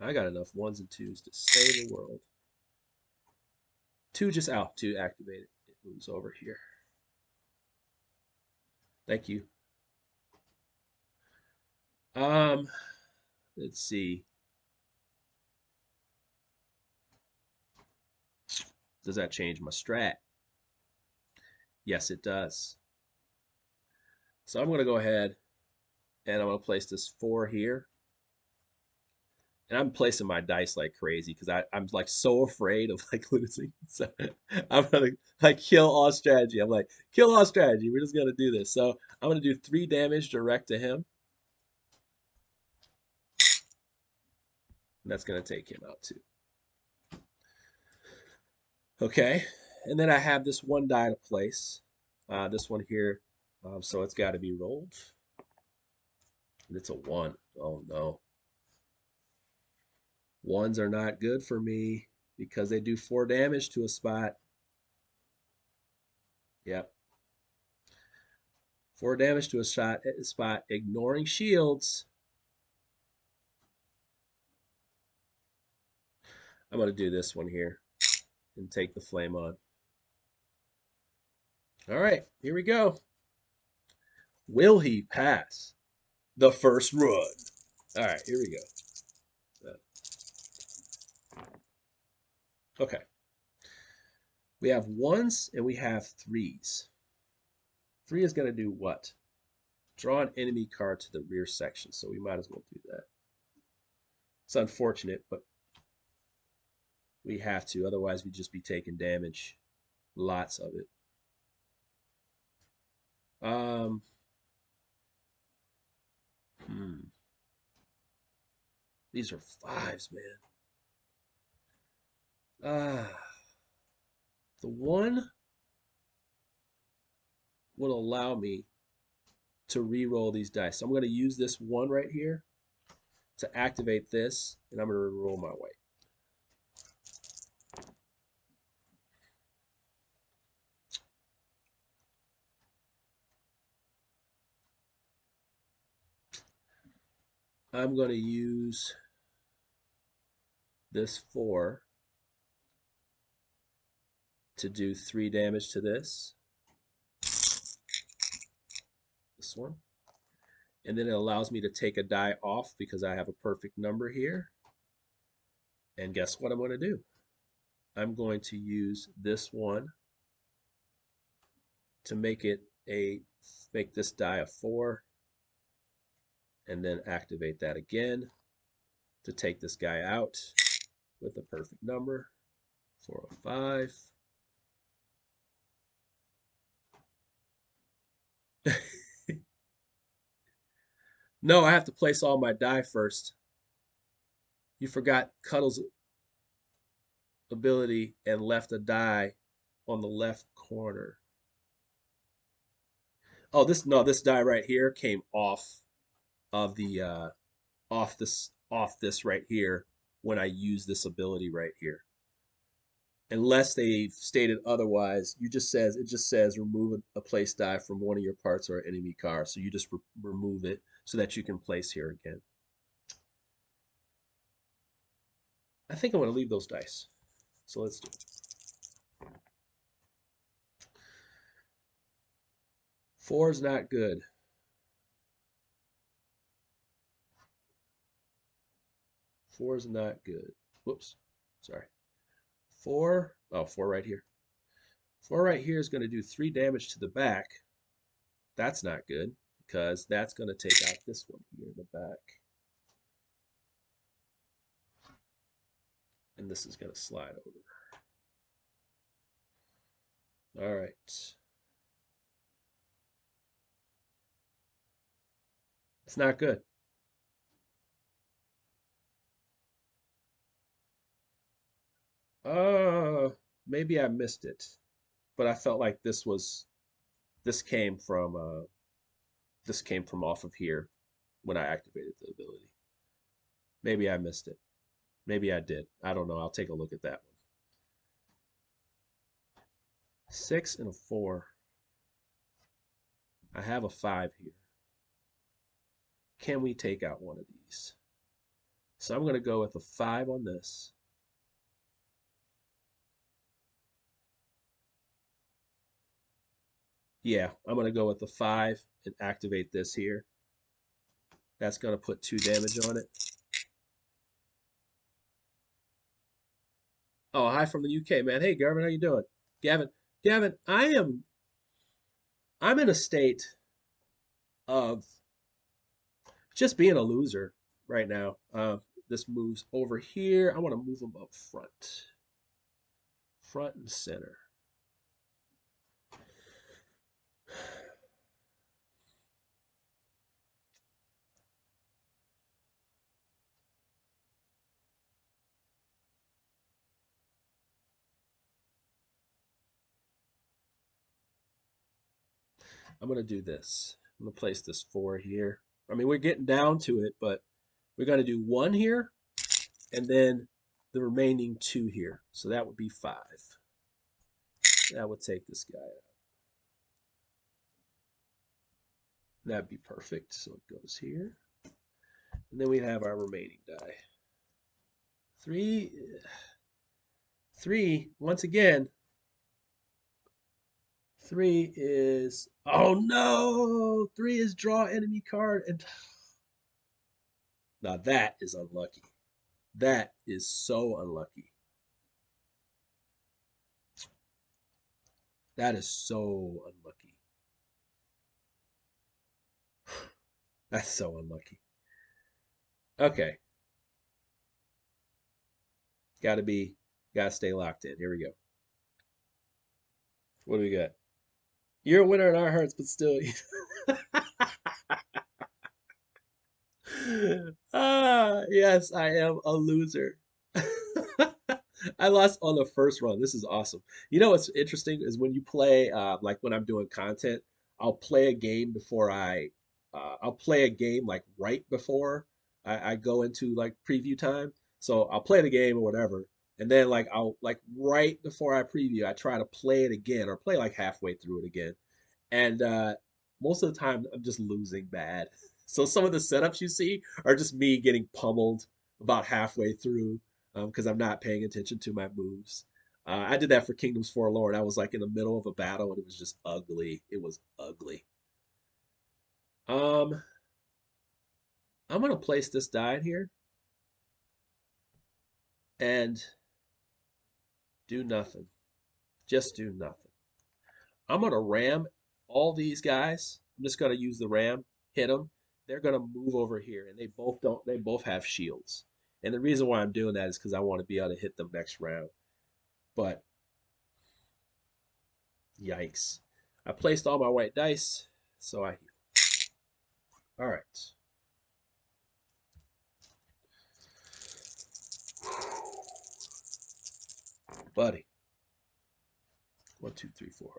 Speaker 1: I got enough ones and twos to save the world. Two just out to activate it. It moves over here. Thank you. Um, let's see. Does that change my strat? Yes, it does. So I'm going to go ahead and I'm going to place this four here. And I'm placing my dice like crazy because I'm like so afraid of like losing. So I'm gonna like kill all strategy. I'm like, kill all strategy. We're just gonna do this. So I'm gonna do three damage direct to him. And that's gonna take him out too. Okay. And then I have this one die to place. This one here. So it's got to be rolled. And it's a one. Oh no. Ones are not good for me because they do four damage to a spot. Yep. Four damage to a spot, ignoring shields. I'm going to do this one here and take the flame on. All right, here we go. Will he pass the first run? All right, here we go. Okay. We have ones and we have threes. Three is going to do what? Draw an enemy card to the rear section, so we might as well do that. It's unfortunate, but we have to. Otherwise, we'd just be taking damage. Lots of it. Um, hmm. These are fives, man. The one will allow me to re-roll these dice. So I'm going to use this one right here to activate this, and I'm going to roll my white. I'm going to use this four to do three damage to this one. And then it allows me to take a die off because I have a perfect number here. And guess what I'm going to do? I'm going to use this one to make this die a four, and then activate that again to take this guy out with a perfect number, 405. No, I have to place all my die first. You forgot Cuddle's ability and left a die on the left corner. Oh, this die right here came off of the off this right here when I use this ability right here. Unless they've stated otherwise, it just says remove a place die from one of your parts or enemy car. So you just remove it so that you can place here again. I think I want to leave those dice. So let's do it. Four is not good. Four is not good. Whoops. Sorry. Four. Oh, four right here. Four right here is going to do three damage to the back. That's not good because that's going to take out this one here in the back. And this is going to slide over. All right. It's not good. maybe I missed it, but I felt like this came from this came from off of here when I activated the ability. Maybe I missed it. Maybe I did. I don't know. I'll take a look at that one. 6 and a 4. I have a 5 here. Can we take out one of these? So I'm going to go with a 5 on this. Yeah, I'm going to go with the 5 and activate this here. That's going to put 2 damage on it. Oh, hi from the UK, man. Hey, Gavin, how you doing? Gavin, Gavin, I'm in a state of just being a loser right now. This moves over here. I want to move them up front and center. I'm going to do this. I'm going to place this 4 here. I mean, we're getting down to it, but we're going to do 1 here and then the remaining 2 here. So that would be 5. That would take this guy out. That'd be perfect. So it goes here. And then we have our remaining die. 3, once again, 3 is, oh no, 3 is draw enemy card. And now that is unlucky. That is so unlucky. That is so unlucky. That's so unlucky. Okay. Gotta stay locked in. Here we go. What do we got? You're a winner in our hearts, but still. Yes, I am a loser. I lost on the first run. This is awesome. You know what's interesting is when you play, like when I'm doing content, I'll play a game before I'll play a game like right before I go into like preview time. So I'll play the game or whatever, and then like I'll like right before I preview, I try to play it again or play like halfway through it again. And most of the time, I'm just losing bad. So some of the setups you see are just me getting pummeled about halfway through because I'm not paying attention to my moves. I did that for Kingdoms Forlorn. I was like in the middle of a battle and it was just ugly. It was ugly. Um, I'm gonna place this die in here and do nothing. Just do nothing. I'm gonna ram all these guys. I'm just gonna use the ram, hit them. They're gonna move over here, and they both don't. They both have shields. And the reason why I'm doing that is because I want to be able to hit them next round. But yikes! I placed all my white dice, so I heal. All right, buddy. 1, 2, 3, 4,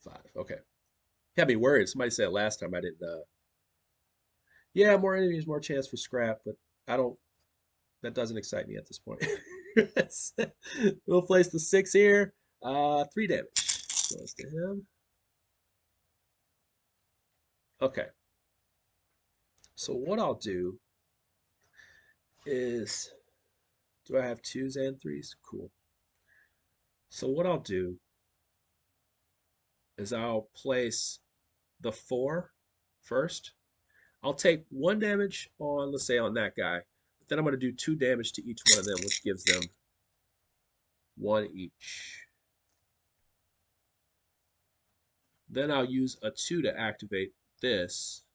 Speaker 1: 5. Okay. Had me worried. Somebody said last time I didn't. Yeah, more enemies, more chance for scrap, but I don't. That doesn't excite me at this point. We'll place the 6 here. 3 damage goes to him. Okay. So what I'll do is, do I have 2s and 3s? Cool. So what I'll do is I'll place the 4 first. I'll take 1 damage on, let's say, on that guy. But then I'm going to do 2 damage to each one of them, which gives them 1 each. Then I'll use a 2 to activate this.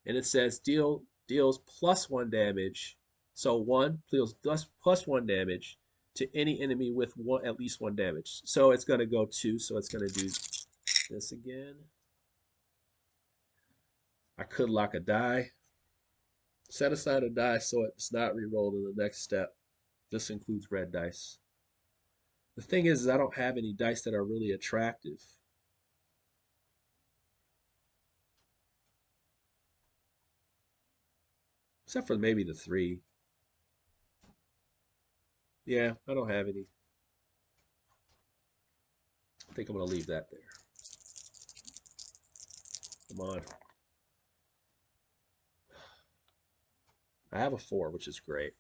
Speaker 1: And it says deals +1 damage. So 1 deals +1 damage to any enemy with at least 1 damage. So it's going to go 2. So it's going to do this again. I could lock a die. Set aside a die so it's not re-rolled in the next step. This includes red dice. The thing is I don't have any dice that are really attractive, except for maybe the three. Yeah, I don't have any. I think I'm gonna leave that there. Come on. I have a four, which is great.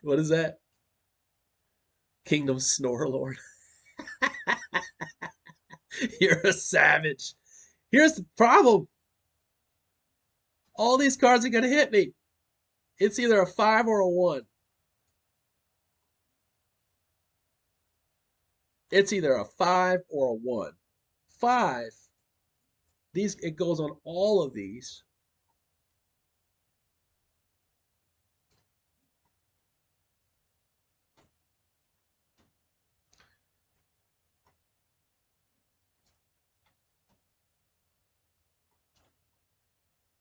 Speaker 1: What is that? Kingdom Snorelord. You're a savage. Here's the problem. All these cards are gonna hit me. It's either a five or a one. It's either a five or a one. Five. These it goes on all of these.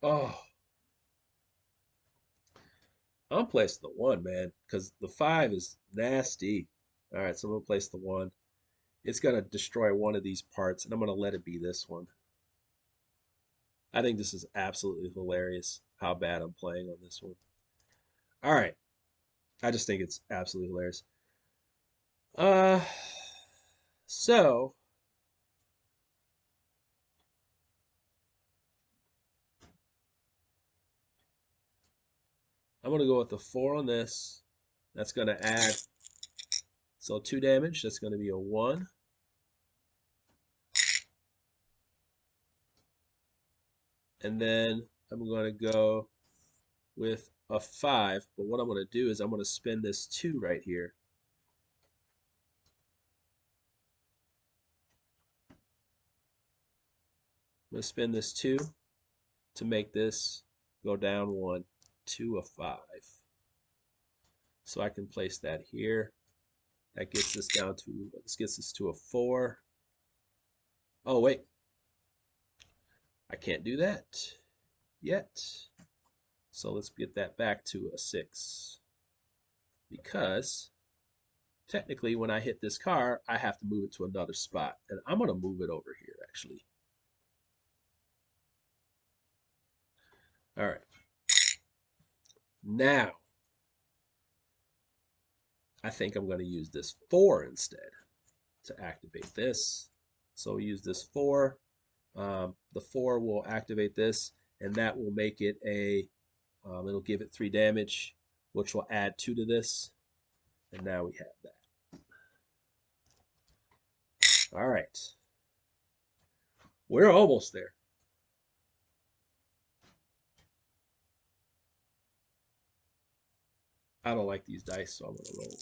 Speaker 1: Oh, I'm placing the one, man, because the five is nasty. All right, so I'm gonna place the one. It's gonna destroy one of these parts, and I'm gonna let it be this one. I think this is absolutely hilarious how bad I'm playing on this one. All right, I just think it's absolutely hilarious. Uh, so I'm gonna go with the four on this. That's gonna add so two damage. That's gonna be a one, and then I'm gonna go with a five. But what I'm gonna do is I'm gonna spend this two right here. I'm gonna spend this two to make this go down one to a five. So I can place that here. That gets us down to, this gets us to a four. Oh, wait. I can't do that yet. So let's get that back to a six. Because technically when I hit this car, I have to move it to another spot. And I'm going to move it over here, actually. All right. Now, I think I'm going to use this four instead to activate this. So we use this four. The four will activate this, and that will make it a, it'll give it three damage, which will add two to this. And now we have that. All right. We're almost there. I don't like these dice, so I'm going to roll.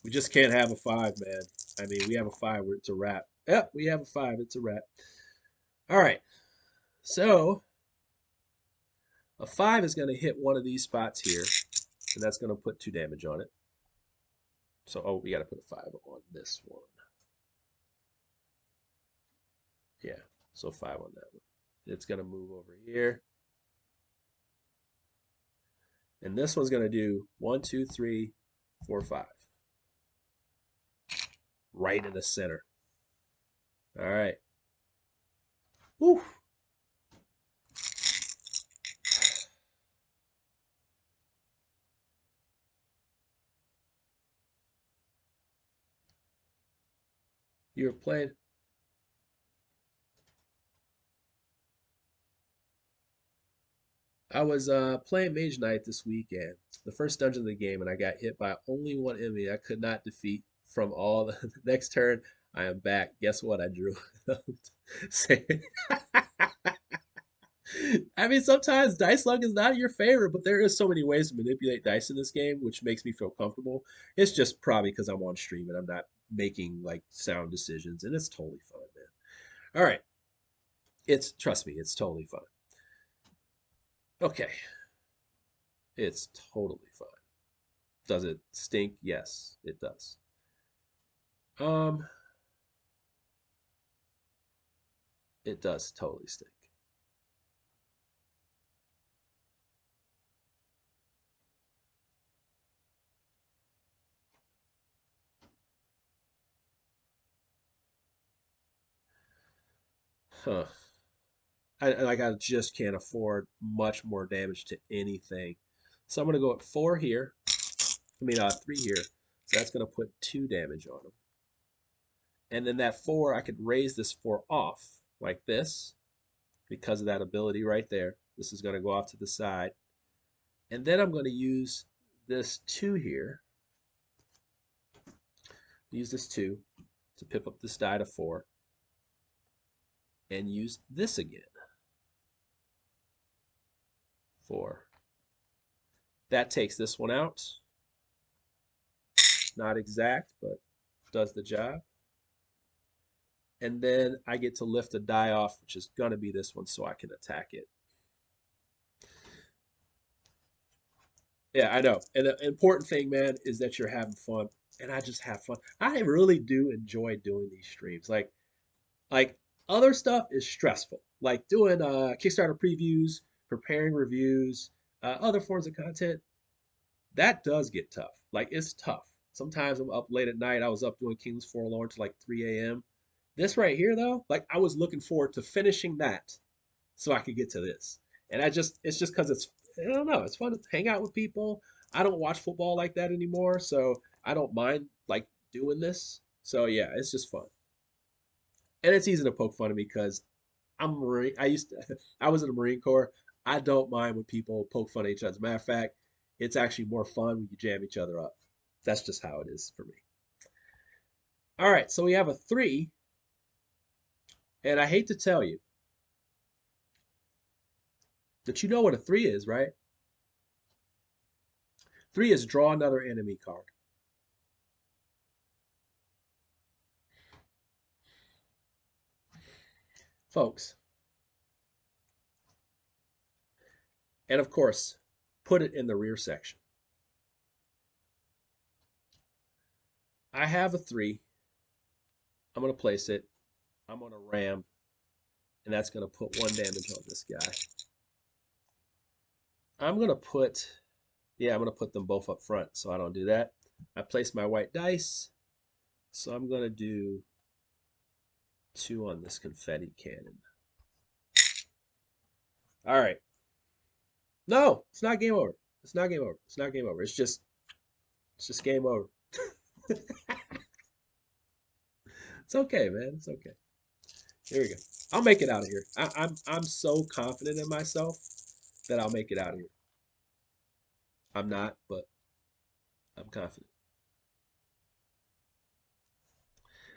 Speaker 1: We just can't have a five, man. I mean, we have a five where it's a wrap. Yep, we have a five. It's a wrap. All right. So a five is going to hit one of these spots here, and that's going to put two damage on it. So, oh, we got to put a five on this one. Yeah, so five on that one. It's going to move over here. And this one's going to do one, two, three, four, five. Right in the center. All right. Whew. You're playing. I was playing Mage Knight this weekend, the first dungeon of the game, and I got hit by only one enemy I could not defeat from all the next turn. I am back. Guess what I drew? I mean, sometimes dice luck is not in your favor, but there is so many ways to manipulate dice in this game, which makes me feel comfortable. It's just probably because I'm on stream and I'm not making like sound decisions, and it's totally fine, man. All right, trust me, it's totally fine. Okay, it's totally fine. Does it stink? Yes, it does. Um, it does totally stink. Huh. I just can't afford much more damage to anything. So I'm gonna go at 4 here. I mean 3 here. So that's gonna put 2 damage on him. And then that 4, I could raise this 4 off like this because of that ability right there. This is gonna go off to the side. And then I'm gonna use this 2 here. Use this 2 to pip up this die to 4. And use this again. 4. That takes this one out. Not exact, but does the job. And then I get to lift a die off, which is going to be this one, so I can attack it. Yeah, I know. And the important thing, man, is that you're having fun. And I just have fun. I really do enjoy doing these streams. Like other stuff is stressful. Like doing Kickstarter previews, preparing reviews, other forms of content. That does get tough. Like it's tough. Sometimes I'm up late at night. I was up doing King's Forlorn to like 3 a.m. This right here, though, like I was looking forward to finishing that so I could get to this. And it's just because I don't know, it's fun to hang out with people. I don't watch football like that anymore, so I don't mind like doing this. So yeah, it's just fun. And it's easy to poke fun at me because I'm a Marine. I was in the Marine Corps. I don't mind when people poke fun at each other. As a matter of fact, it's actually more fun when you jam each other up. That's just how it is for me. All right, so we have a 3, and I hate to tell you, but you know what a 3 is, right? 3 is draw another enemy card. Folks, and of course, put it in the rear section. I have a 3. I'm going to place it. I'm going to ram, and that's going to put 1 damage on this guy. I'm going to put, yeah, I'm going to put them both up front so I don't do that. I place my white dice, so I'm going to do 2 on this confetti cannon. All right. No, it's not game over. It's not game over. It's not game over. It's just game over. It's okay, man. It's okay. Here we go. I'll make it out of here. I'm so confident in myself that I'll make it out of here. I'm not, but I'm confident.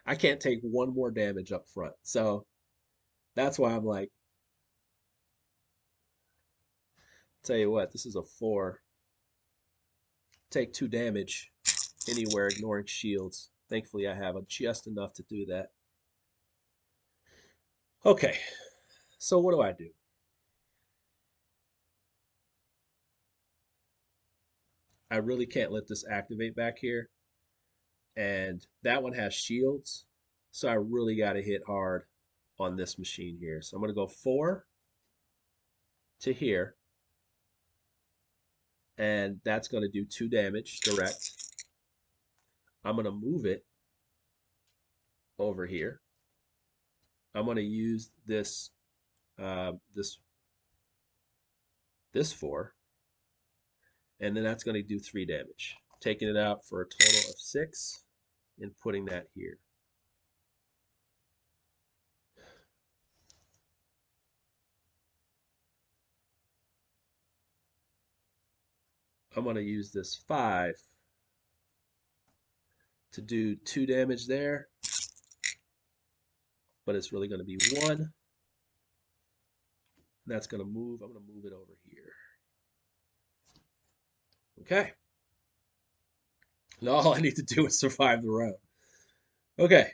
Speaker 1: I can't take 1 more damage up front. So that's why I'm like, tell you what, this is a 4. Take 2 damage anywhere, ignoring shields. Thankfully, I have just enough to do that. Okay, so what do I do? I really can't let this activate back here. And that one has shields. So I really got to hit hard on this machine here. So I'm going to go 4 to here. And that's going to do 2 damage direct. I'm going to move it over here. I'm going to use uh, this, this 4. And then that's going to do 3 damage. Taking it out for a total of 6 and putting that here. I'm going to use this 5 to do 2 damage there, but it's really going to be 1. That's going to move. I'm going to move it over here. Okay. Now all I need to do is survive the round. Okay.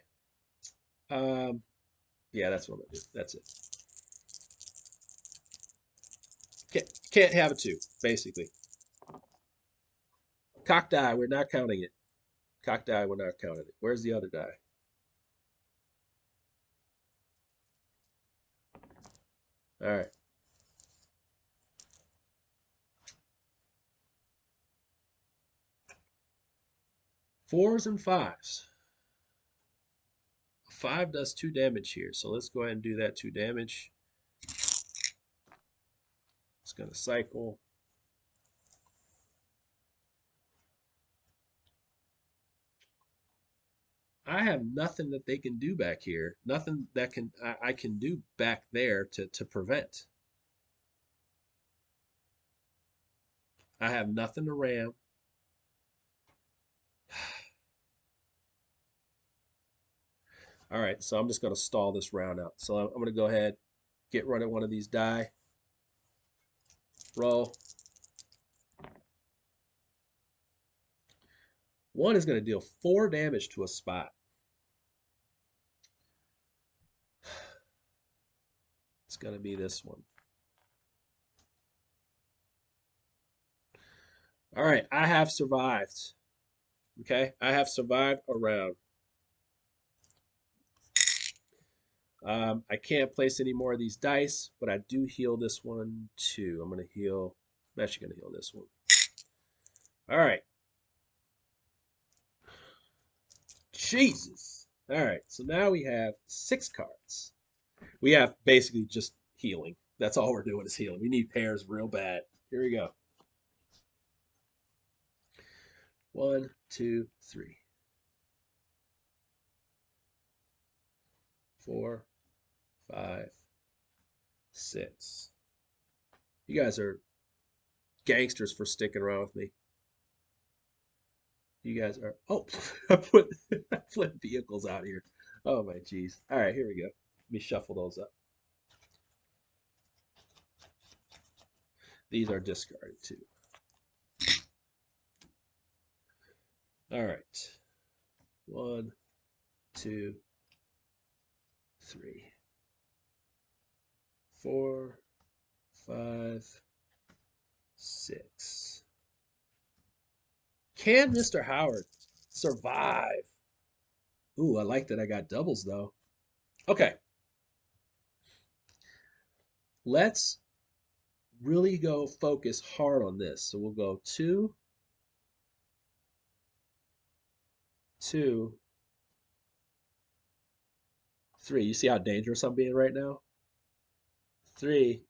Speaker 1: Yeah, that's what I'm going to do. That's it. Can't have a 2, basically. Cock die, we're not counting it. Cock die, we're not counting it. Where's the other die? All right. 4s and 5s. 5 does 2 damage here, so let's go ahead and do that 2 damage. It's going to cycle. I have nothing that they can do back here. Nothing that I can do back there to prevent. I have nothing to ram. All right, so I'm just going to stall this round out. So I'm going to go ahead, get rid of one of these die. Roll. One is going to deal 4 damage to a spot. It's going to be this one. All right, I have survived. Okay, I have survived a round. I can't place any more of these dice, but I do heal this one too. I'm going to heal. I'm actually going to heal this one. All right. Jesus. All right, so now we have 6 cards. We have basically just healing. That's all we're doing is healing. We need pairs real bad. Here we go. 1, 2, 3, 4, 5, 6. You guys are gangsters for sticking around with me. You guys are. Oh, I put vehicles out here. Oh my jeez. All right, here we go. Let me shuffle those up. These are discarded too. All right. 1, 2, 3, 4, 5, 6. Can Mr. Howard survive? Ooh, I like that I got doubles though. Okay. Let's really go focus hard on this. So we'll go 2, 2, 3. You see how dangerous I'm being right now? 3,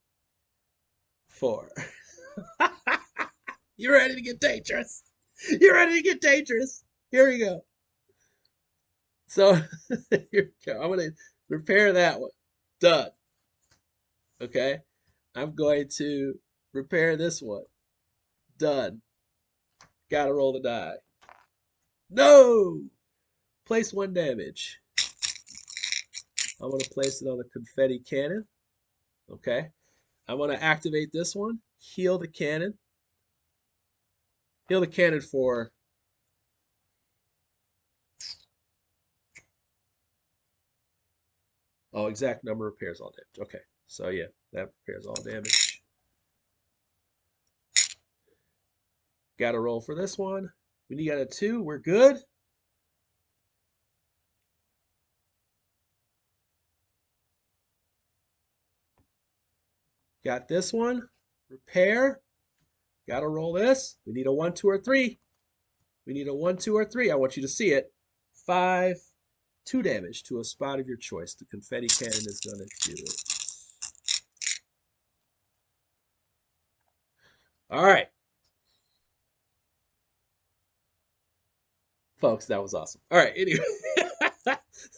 Speaker 1: 4. You ready to get dangerous? You ready to get dangerous? Here we go. So here we go. I'm gonna repair that one. Done. Okay. I'm going to repair this one. Done. Gotta roll the die. No! Place 1 damage. I'm gonna place it on the confetti cannon. Okay. I'm gonna activate this one. Heal the cannon. Heal the cannon for exact number repairs all damage. Okay, so yeah, that repairs all damage. Got to roll for this one. We got a 2. We're good. Got this one. Repair. Got to roll this. We need a 1, 2, or 3. We need a 1, 2, or 3. I want you to see it. 5, 2 damage to a spot of your choice. The confetti cannon is going to do it. All right. Folks, that was awesome. All right, anyway.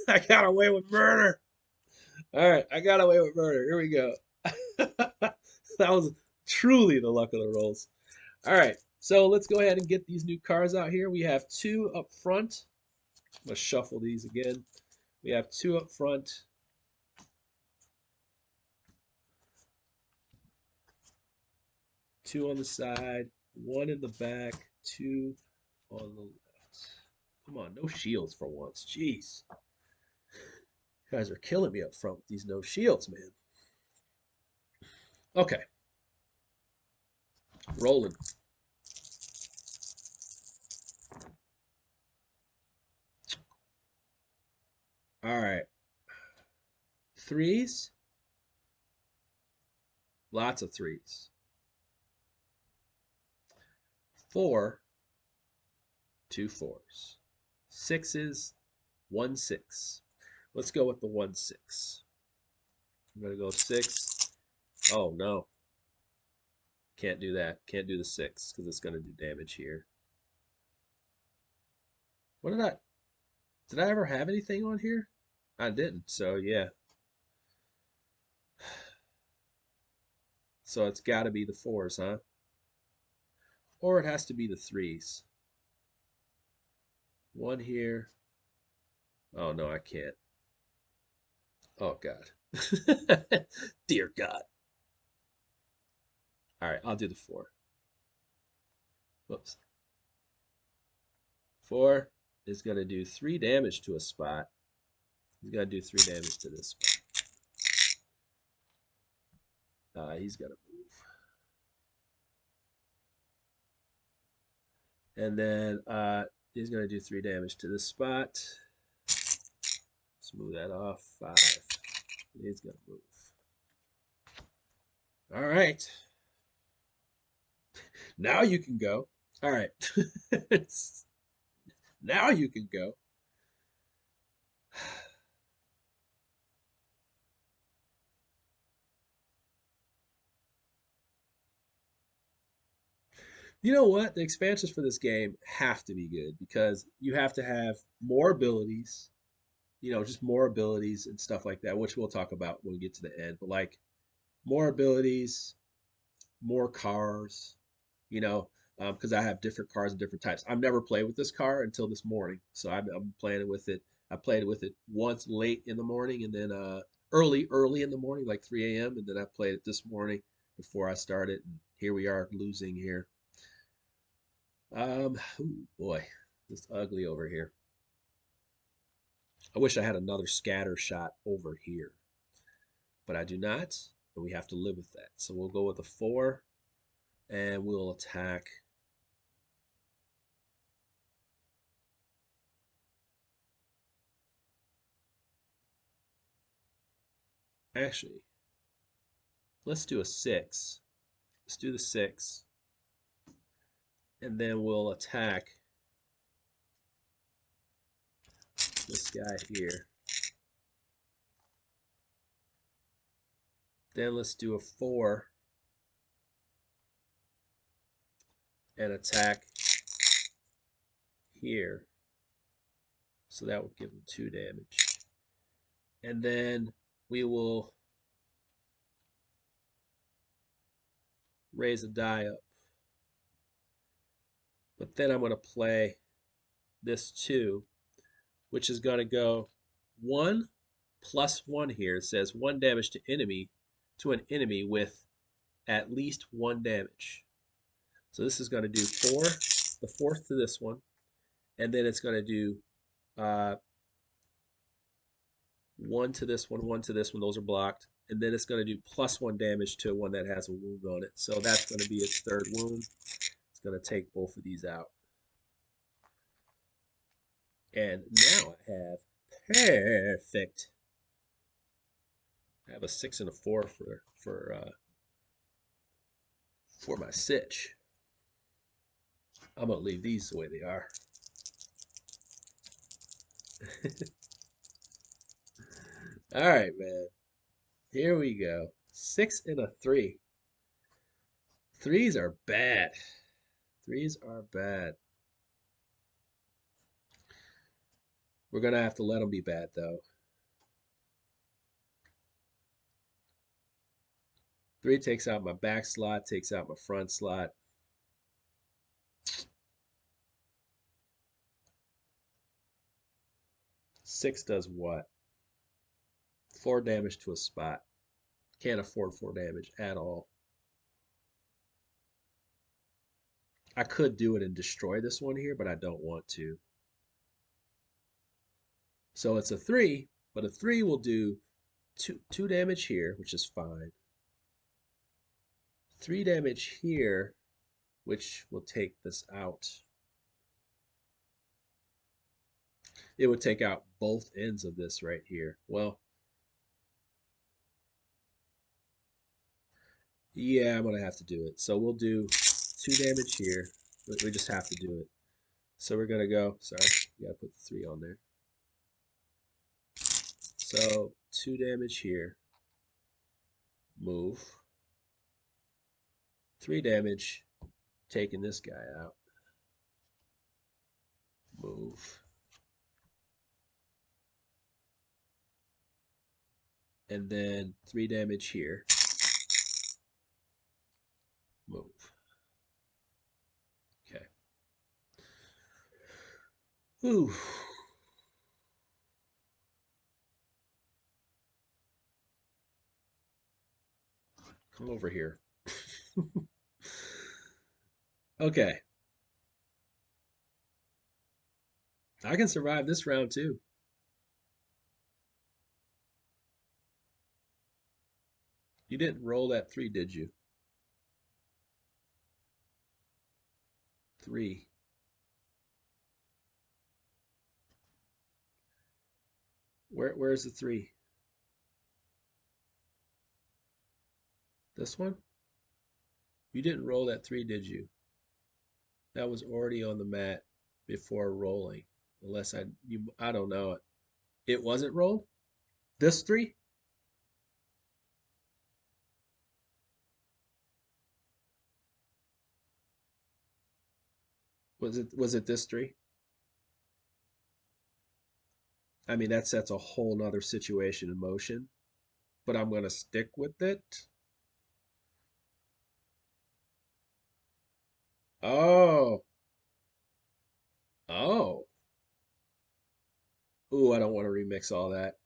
Speaker 1: I got away with murder. All right, I got away with murder. Here we go. That was truly the luck of the rolls. All right, so let's go ahead and get these new cards out here. We have 2 up front. Let's shuffle these again. We have 2 up front. Two on the side, 1 in the back, 2 on the left. Come on, no shields for once. Jeez. You guys are killing me up front with these no shields, man. Okay. Rolling. All right. 3s. Lots of 3s. 4. 2 4s. 6s. 1 6. Let's go with the 1-6. I'm gonna go 6. Oh no, can't do that. Can't do the 6 because it's gonna do damage here. What did I? Did I ever have anything on here? I didn't. So yeah. So it's got to be the 4s, huh? Or it has to be the 3s. One here. Oh no, I can't. Oh God. Dear God. All right, I'll do the 4. Whoops. 4 is going to do 3 damage to a spot. He's going to do 3 damage to this spot. He's going to move. And then he's going to do 3 damage to this spot. Let's move that off. 5. He's going to move. All right. Now you can go. All right. Now you can go. You know what? The expansions for this game have to be good because you have to have more abilities, just more abilities and stuff like that, which we'll talk about when we get to the end. But like more abilities, more cars, you know, because I have different cars and different types. I've never played with this car until this morning, so I'm playing with it. I played with it once late in the morning, and then early in the morning, like 3 a.m., and then I played it this morning before I started. And here we are losing here. Ooh, boy, it's ugly over here. I wish I had another scatter shot over here, but I do not, and we have to live with that. So we'll go with a 4, and we'll attack. Actually, let's do a 6. Let's do the 6, and then we'll attack this guy here. Then let's do a 4 and attack here. So that will give him 2 damage. And then we will raise a die up. But then I'm going to play this 2, which is going to go 1 plus 1 here. It says 1 damage to an enemy with at least 1 damage. So this is going to do 4, the 4th to this one, and then it's going to do 1 to this one, 1 to this one. Those are blocked, and then it's going to do plus 1 damage to one that has a wound on it. So that's going to be its 3rd wound. It's going to take both of these out. And now I have perfect. I have a 6 and a 4 for my sitch. I'm gonna leave these the way they are. All right, man. Here we go. 6 and a 3. 3s are bad. 3s are bad. We're gonna have to let them be bad though. 3 takes out my back slot, takes out my front slot. 6 does what? 4 damage to a spot. Can't afford 4 damage at all. I could do it and destroy this one here, but I don't want to. So it's a 3, but a 3 will do 2 damage here, which is fine. 3 damage here, which will take this out. It would take out both ends of this right here. Well, yeah, I'm going to have to do it. So we'll do 2 damage here. We just have to do it. So we're going to go, sorry, you got to put the 3 on there. So 2 damage here. Move. 3 damage, taking this guy out. Move. And then 3 damage here. Move. Okay. Ooh. Come over here. Okay. I can survive this round too. You didn't roll that 3, did you? 3. Where's the 3? This one? You didn't roll that 3, did you? That was already on the mat before rolling. Unless I don't know it. It wasn't rolled? This 3? Was it this 3? I mean, that sets a whole nother situation in motion, but I'm gonna stick with it. Oh, oh. Ooh, I don't want to remix all that.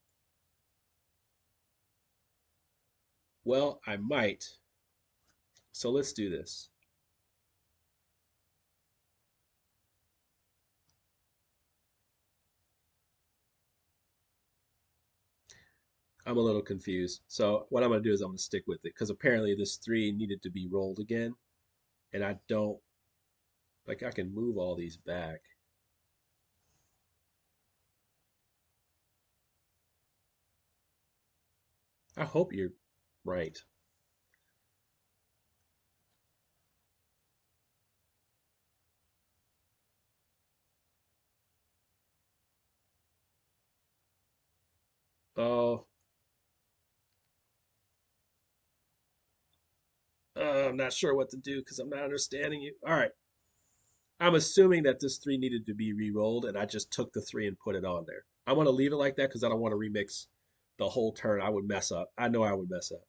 Speaker 1: Well, I might. So let's do this. I'm a little confused. So what I'm gonna do is I'm gonna stick with it because apparently this 3 needed to be rolled again, and I don't like I can move all these back. I hope you're right. Oh, I'm not sure what to do because I'm not understanding you. All right. I'm assuming that this 3 needed to be re-rolled, and I just took the 3 and put it on there. I want to leave it like that because I don't want to remix the whole turn. I would mess up. I know I would mess up.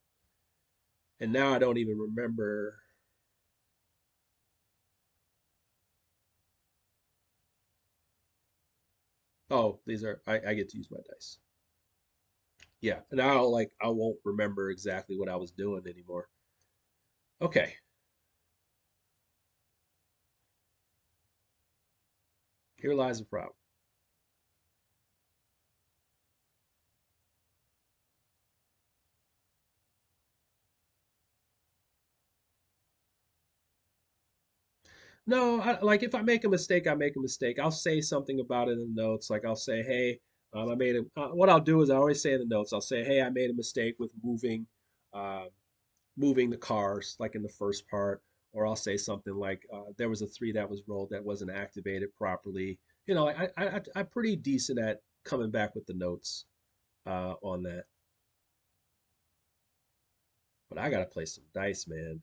Speaker 1: And now I don't even remember. Oh, these are I get to use my dice. Yeah, now I won't remember exactly what I was doing anymore. Okay, here lies the problem. No, like if I make a mistake, I make a mistake. I'll say something about it in the notes. Like I'll say, "Hey, I made a." What I'll do is I always say in the notes, I'll say, "Hey, I made a mistake with uh, moving the cars, like in the first part." Or I'll say something like, "There was a 3 that was rolled that wasn't activated properly." I'm pretty decent at coming back with the notes on that. But I gotta play some dice, man.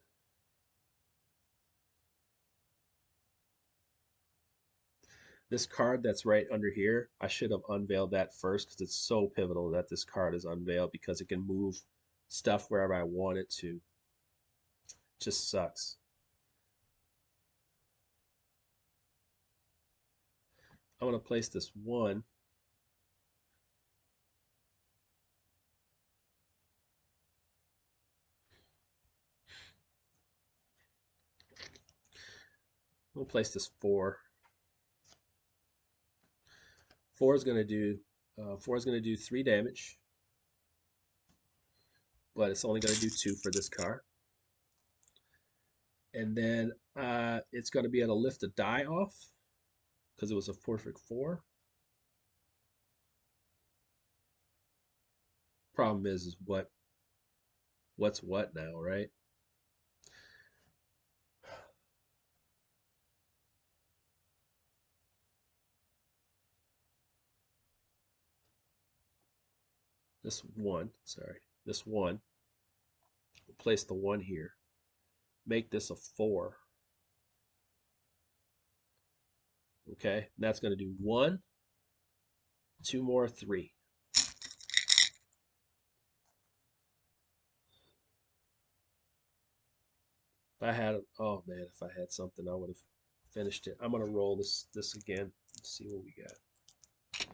Speaker 1: This card that's right under here, I should have unveiled that first because it's so pivotal that this card is unveiled because it can move stuff wherever I want it to. Just sucks. I'm gonna place this 1. I'm gonna place this 4. 4 is gonna do 3 damage, but it's only gonna do 2 for this card. And then it's gonna be able to lift a die off because it was a perfect 4. Problem is what's what now, right? this one, sorry, this one. We'll place the one here. Make this a 4. Okay, and that's going to do 1, 2 more, 3. If I had, oh man, if I had something, I would have finished it. I'm going to roll this again. Let's see what we got.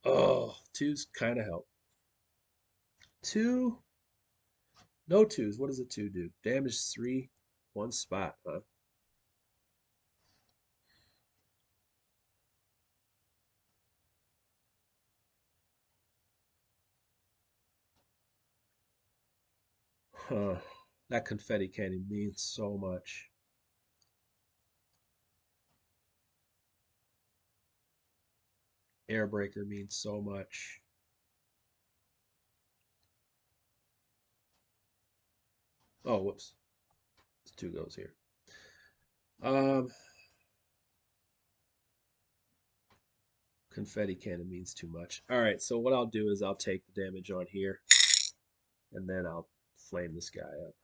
Speaker 1: Oh, twos kind of help. 2, no twos. What does a 2 do? Damage 3, 1 spot, huh? Huh. That confetti cannon means so much. Airbreaker means so much. Oh, whoops. This 2 goes here. Confetti cannon means too much. All right, so what I'll do is I'll take the damage on here, and then I'll flame this guy up.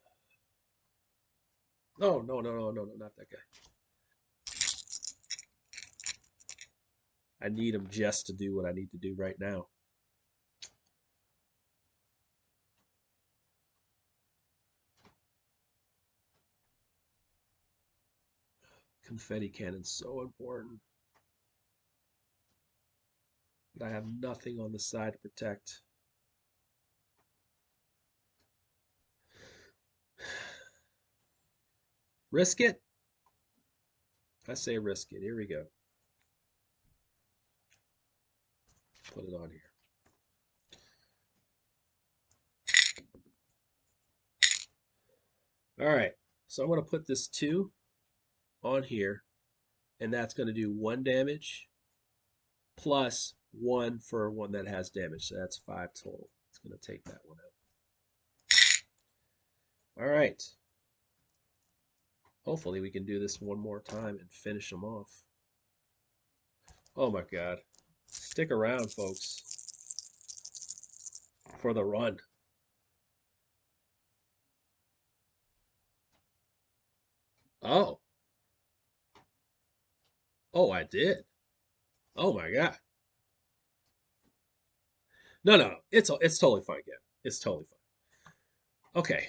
Speaker 1: No, no, no, no, no, no, not that guy. I need him just to do what I need to do right now. Confetti cannon's so important. But I have nothing on the side to protect. Risk it? I say risk it. Here we go. Put it on here. All right, so I'm going to put this 2 on here, and that's going to do 1 damage plus 1 for one that has damage. So that's 5 total. It's going to take that one out. All right. Hopefully we can do this one more time and finish them off. Oh my God. Stick around, folks, for the run. Oh. Oh, I did. Oh my God. No, no, no. It's totally fine, Gavin. It's totally fine. Okay.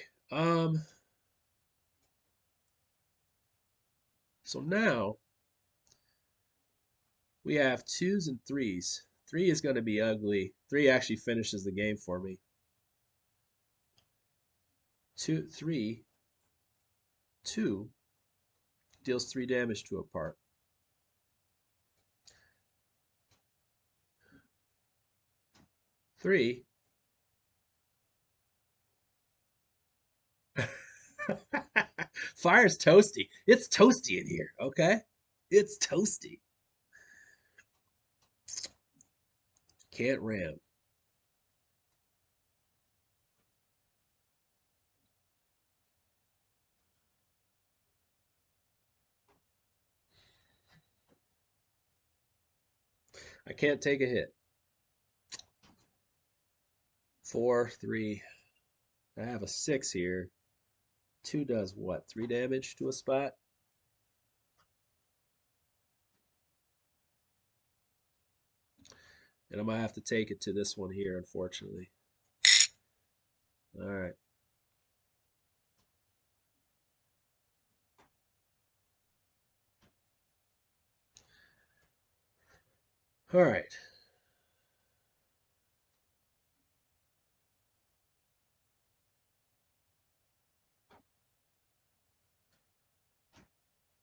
Speaker 1: So now we have 2s and 3s. 3 is going to be ugly. 3 actually finishes the game for me. 2, 3, 2 deals 3 damage to a part. 3 Fire's toasty. It's toasty in here, okay? It's toasty. Can't ram. I can't take a hit. 4, 3. I have a 6 here. 2 does what? 3 damage to a spot? And I'm going to have to take it to this one here, unfortunately. All right. All right.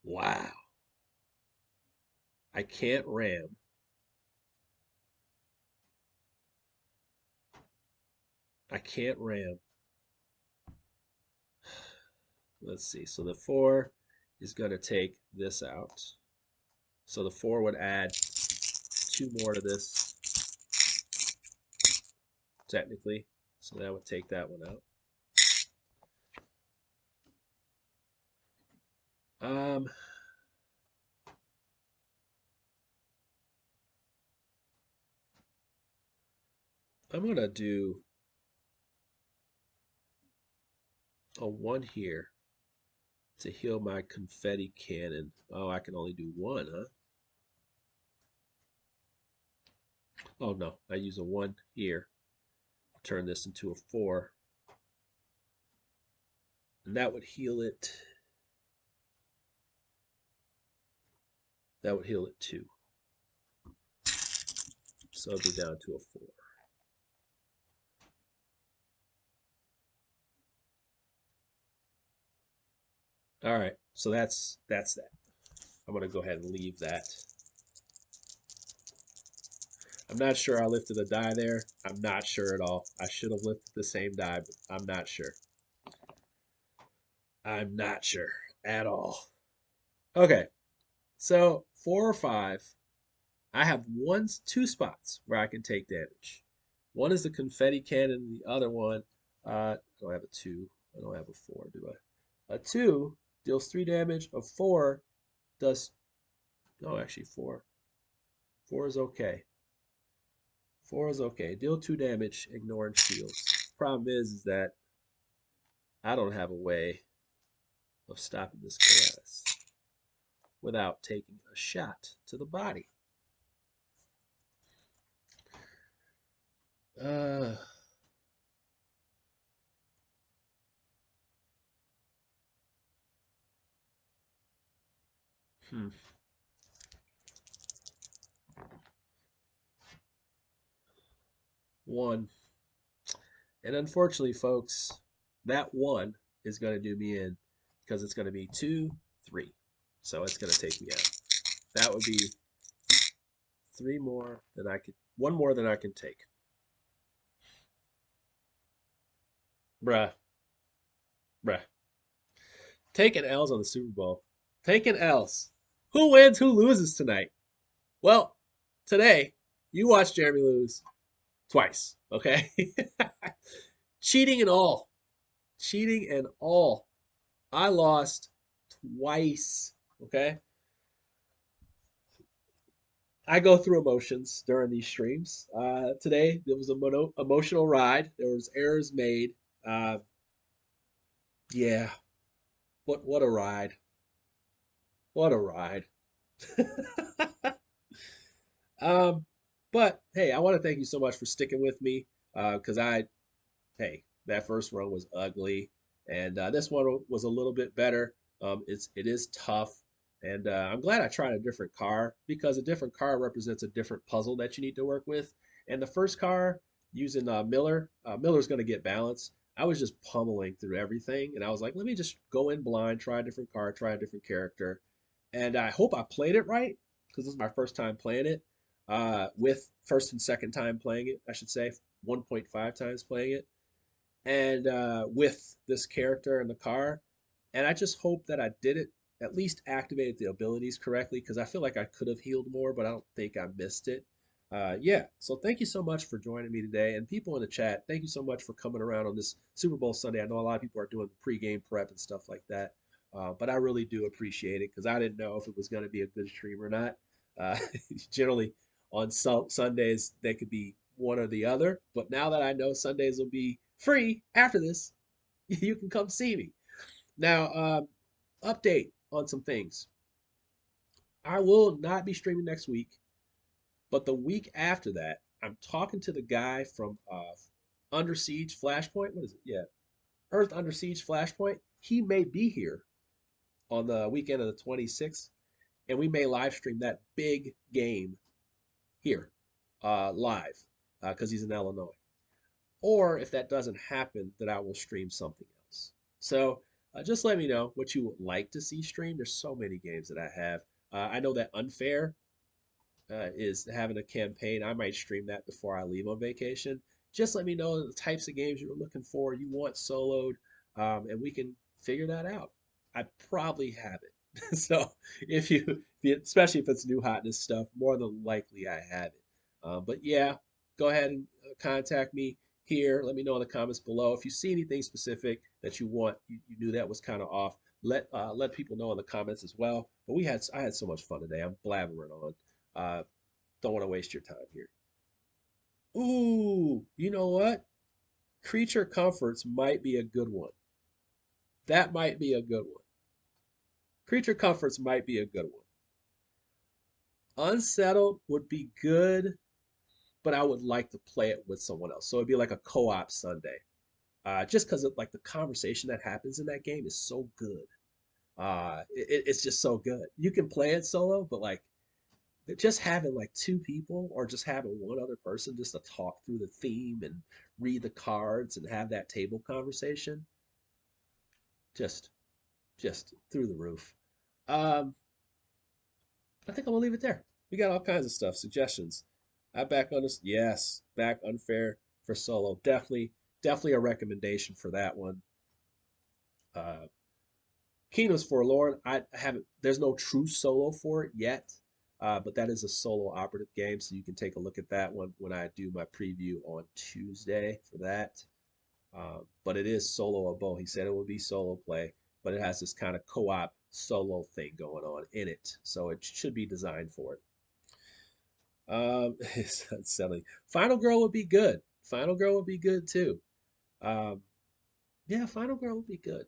Speaker 1: Wow. I can't ram. I can't ram. Let's see. So the 4 is going to take this out. So the 4 would add 2 more to this, technically. So that would take that one out. Um, I'm gonna do a one here to heal my confetti cannon. Oh, I can only do one, huh? Oh no, I use a one here. Turn this into a four. And that would heal it. That would heal it two. So it'll be down to a four. All right, so that's that. I'm gonna go ahead and leave that. I'm not sure I lifted a die there. I'm not sure at all. I should have lifted the same die, but I'm not sure. I'm not sure at all. Okay, so four or five. I have two spots where I can take damage. One is the confetti cannon. The other one, I don't have a two. I don't have a four, do I? A two deals three damage. A four does. No, actually four. Four is okay. Four is okay. Deal two damage, ignoring shields. Problem is that I don't have a way of stopping this chaos without taking a shot to the body. Uh, hmm. One. And unfortunately, folks, that one is going to do me in because it's going to be two, three. So it's going to take me out. That would be three more than I could, one more than I can take. Bruh, bruh. Taking L's on the Super Bowl. Taking L's. Who wins, who loses tonight? Well, today, you watched Jeremy lose twice, okay? Cheating and all. Cheating and all. I lost twice, okay? I go through emotions during these streams. Today, there was a emotional ride. There was errors made. Uh, yeah, what a ride. What a ride. um, but hey, I want to thank you so much for sticking with me. Because hey, that first run was ugly, and this one was a little bit better. It is tough, and I'm glad I tried a different car because a different car represents a different puzzle that you need to work with. And the first car using Miller's going to get balance. I was just pummeling through everything, and I was like, let me just go in blind, try a different car, try a different character, and I hope I played it right because this is my first time playing it. With first and second time playing it, I should say, 1.5 times playing it and with this character in the car. And I just hope that I did it, at least activated the abilities correctly, because I feel like I could have healed more, but I don't think I missed it. Yeah, so thank you so much for joining me today. And people in the chat, thank you so much for coming around on this Super Bowl Sunday. I know a lot of people are doing pregame prep and stuff like that. But I really do appreciate it because I didn't know if it was going to be a good stream or not. Uh, Generally, on some Sundays, they could be one or the other. But now that I know Sundays will be free after this, you can come see me. Now, update on some things. I will not be streaming next week, but the week after that, I'm talking to the guy from Under Siege Flashpoint. What is it? Yeah, Earth Under Siege Flashpoint. He may be here on the weekend of the 26th, and we may live stream that big game here live because he's in Illinois. Or if that doesn't happen, then I will stream something else. So just let me know what you would like to see streamed. There's so many games that I have. I know that Unfair is having a campaign. I might stream that before I leave on vacation. Just let me know the types of games you're looking for, you want soloed, and we can figure that out. I probably have it. So especially if it's new hotness stuff, more than likely I have it. But yeah, go ahead and contact me here. Let me know in the comments below if you see anything specific that you want. You knew that was kind of off. Let people know in the comments as well. But I had so much fun today. I'm blabbering on. Uh, don't want to waste your time here. Ooh, you know what? Creature Comforts might be a good one. That might be a good one. Creature Comforts might be a good one. Unsettled would be good, but I would like to play it with someone else. So it'd be like a co-op Sunday. Just because like the conversation that happens in that game is so good. It's just so good. You can play it solo, but like just having like two people or just having one other person just to talk through the theme and read the cards and have that table conversation, just just through the roof. Um, I think I'm gonna leave it there. We got all kinds of stuff, suggestions. I back on this. Yes, back unfair for solo. Definitely a recommendation for that one. Uh, Kingdoms Forlorn. I haven't. There's no true solo for it yet, but that is a solo operative game, so you can take a look at that one when I do my preview on Tuesday for that. But it is soloable. He said it will be solo play, but it has this kind of co-op solo thing going on in it, so it should be designed for it. It's unsettling. Final Girl would be good. Final Girl would be good too. Um, yeah, Final Girl would be good.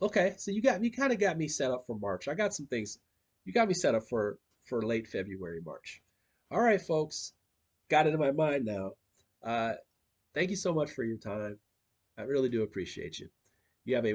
Speaker 1: Okay, so you kind of got me set up for March. I got some things. You got me set up for late February, March. All right, folks, got it in my mind now. Uh, thank you so much for your time. I really do appreciate you. You have a